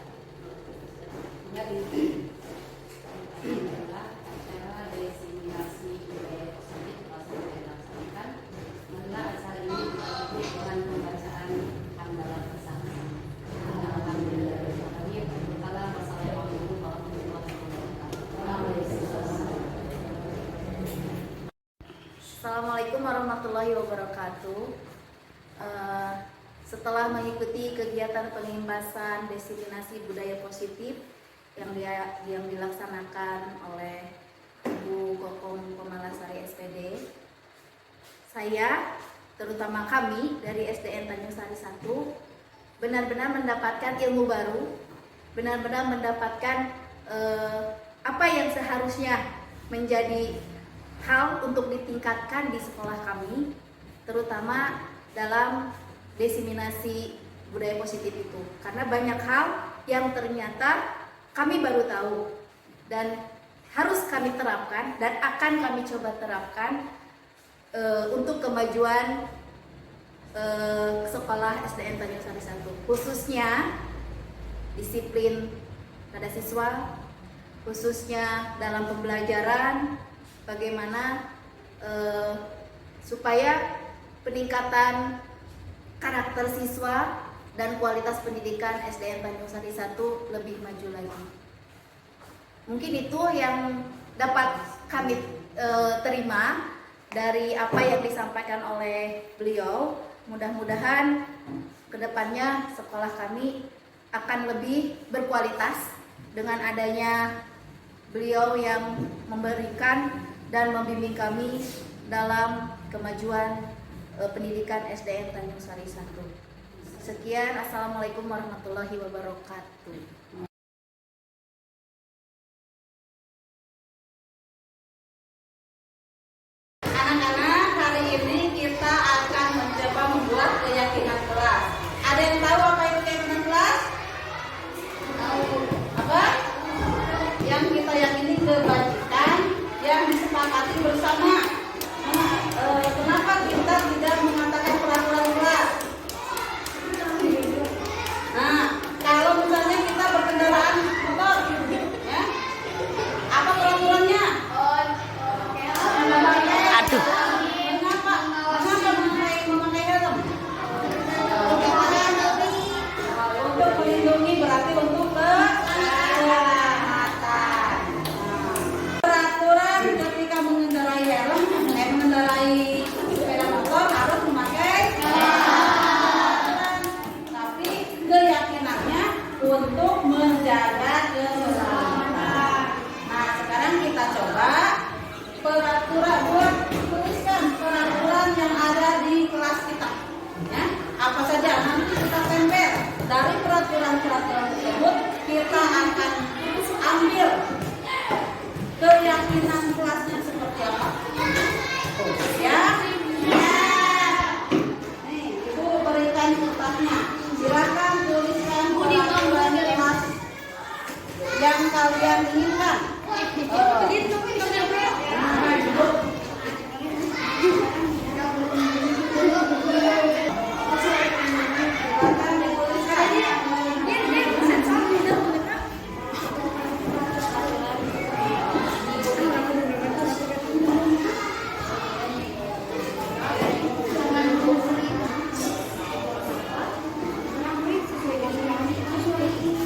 nggak di Acara diseminasi budaya positif telah selesai dilaksanakan. Marilah acara ini ditutup dengan pembacaan hamdalah bersama. Alhamdulillahirobbilalamin. Wassalamualaikum warahmatullahi wabarakatuh. Assalamualaikum warahmatullahi wabarakatuh. Setelah mengikuti kegiatan pengimbasan diseminasi budaya positif yang dilaksanakan oleh Ibu Kokom Pemalasari SPD, saya terutama kami dari SDN Tanjung Sari 1 benar-benar mendapatkan ilmu baru, benar-benar mendapatkan apa yang seharusnya menjadi hal untuk ditingkatkan di sekolah kami, terutama dalam diseminasi budaya positif itu. Karena banyak hal yang ternyata kami baru tahu dan harus kami terapkan dan akan kami coba terapkan untuk kemajuan sekolah SDN Tanjung Sari 1, khususnya disiplin pada siswa, khususnya dalam pembelajaran, bagaimana supaya peningkatan karakter siswa dan kualitas pendidikan SDN Tanjung Sari 1 lebih maju lagi. Mungkin itu yang dapat kami terima dari apa yang disampaikan oleh beliau. Mudah-mudahan kedepannya sekolah kami akan lebih berkualitas dengan adanya beliau yang memberikan dan membimbing kami dalam kemajuan pendidikan SDN Tanjung Sari 1. Sekian, assalamualaikum warahmatullahi wabarakatuh. Anak-anak, hari ini kita akan mencoba membuat keyakinan kelas. Ada yang tahu apa itu keyakinan kelas? Tahu. Apa? Yang kita yakini kebajikan yang disepakati bersama. Kenapa kita tidak mengatakan peraturan kelas? Nah, kalau misalnya kita berkendaraan motor, ya, apa peraturannya? Aduh. Kenapa memakai helm? Untuk melindungi, berarti untuk keselamatan. Peraturan ketika mengendarai helm, mengendarai sepeda motor harus memakai helm. Tapi keyakinannya untuk menjaga keselamatan. Nah, sekarang kita coba peraturan, tuliskan peraturan yang ada di kelas kita, ya. Apa saja nanti kita tempel. Dari peraturan-peraturan tersebut kita akan ambil keyakinan kelasnya seperti apa. Ya, nih ibu berikan kertasnya. Silakan tuliskan peraturan kelas yang kalian inginkan.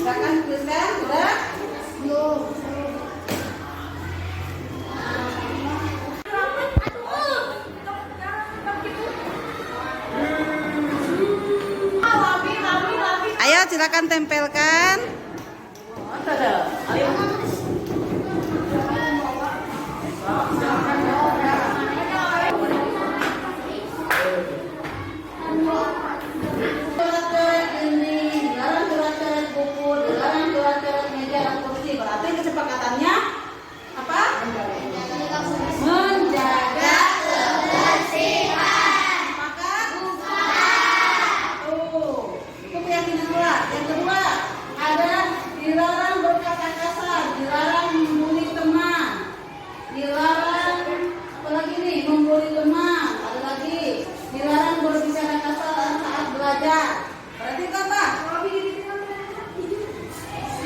Silakan tuliskan, sudah? Ayo silakan tempelkan. Coret-coret ini, dilarang coret-coret buku, dilarang coret-coret meja dan kursi. Berarti kesepakatannya apa? Menjaga kebersihan. Maka itu keyakinan kelas. Yang kedua, ada dilarang berkata kasar, dilarang membuli teman, dilarang apalagi nih, membuli teman. Ada lagi dilarang berbicara kasar saat belajar. Berarti itu apa?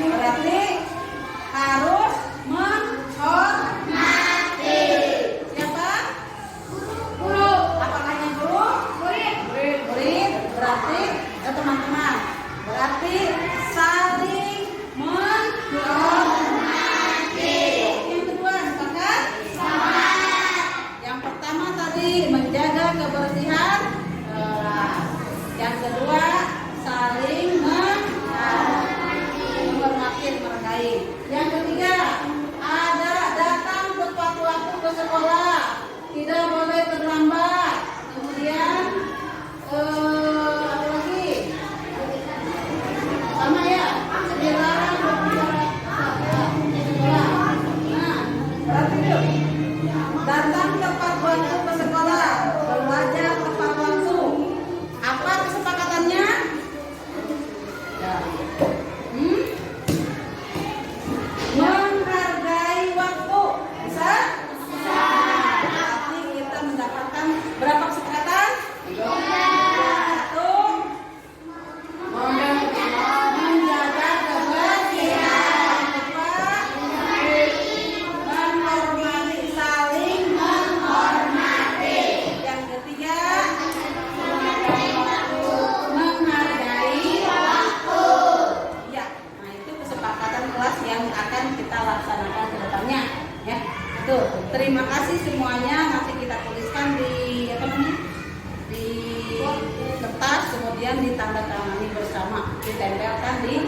Berarti harus menghormati siapa? Guru. Apakah yang guru? Murid. Berarti teman-teman. Berarti saling menghormati. Yang kedua, sepakat? Yang pertama tadi menjaga kebersihan kelas. Yang kedua, saling menghormati, menghargai. Yang ketiga, ada datang tepat waktu ke sekolah, tidak boleh terlambat. Kemudian apa lagi? Sama ya, dilarang berbicara ke sekolah. Nah, berarti itu datang tepat waktu ke sekolah, belajar tepat waktu. Apa kesepakatannya? Menghargai waktu. kemudian ditandatangani bersama, ditempelkan di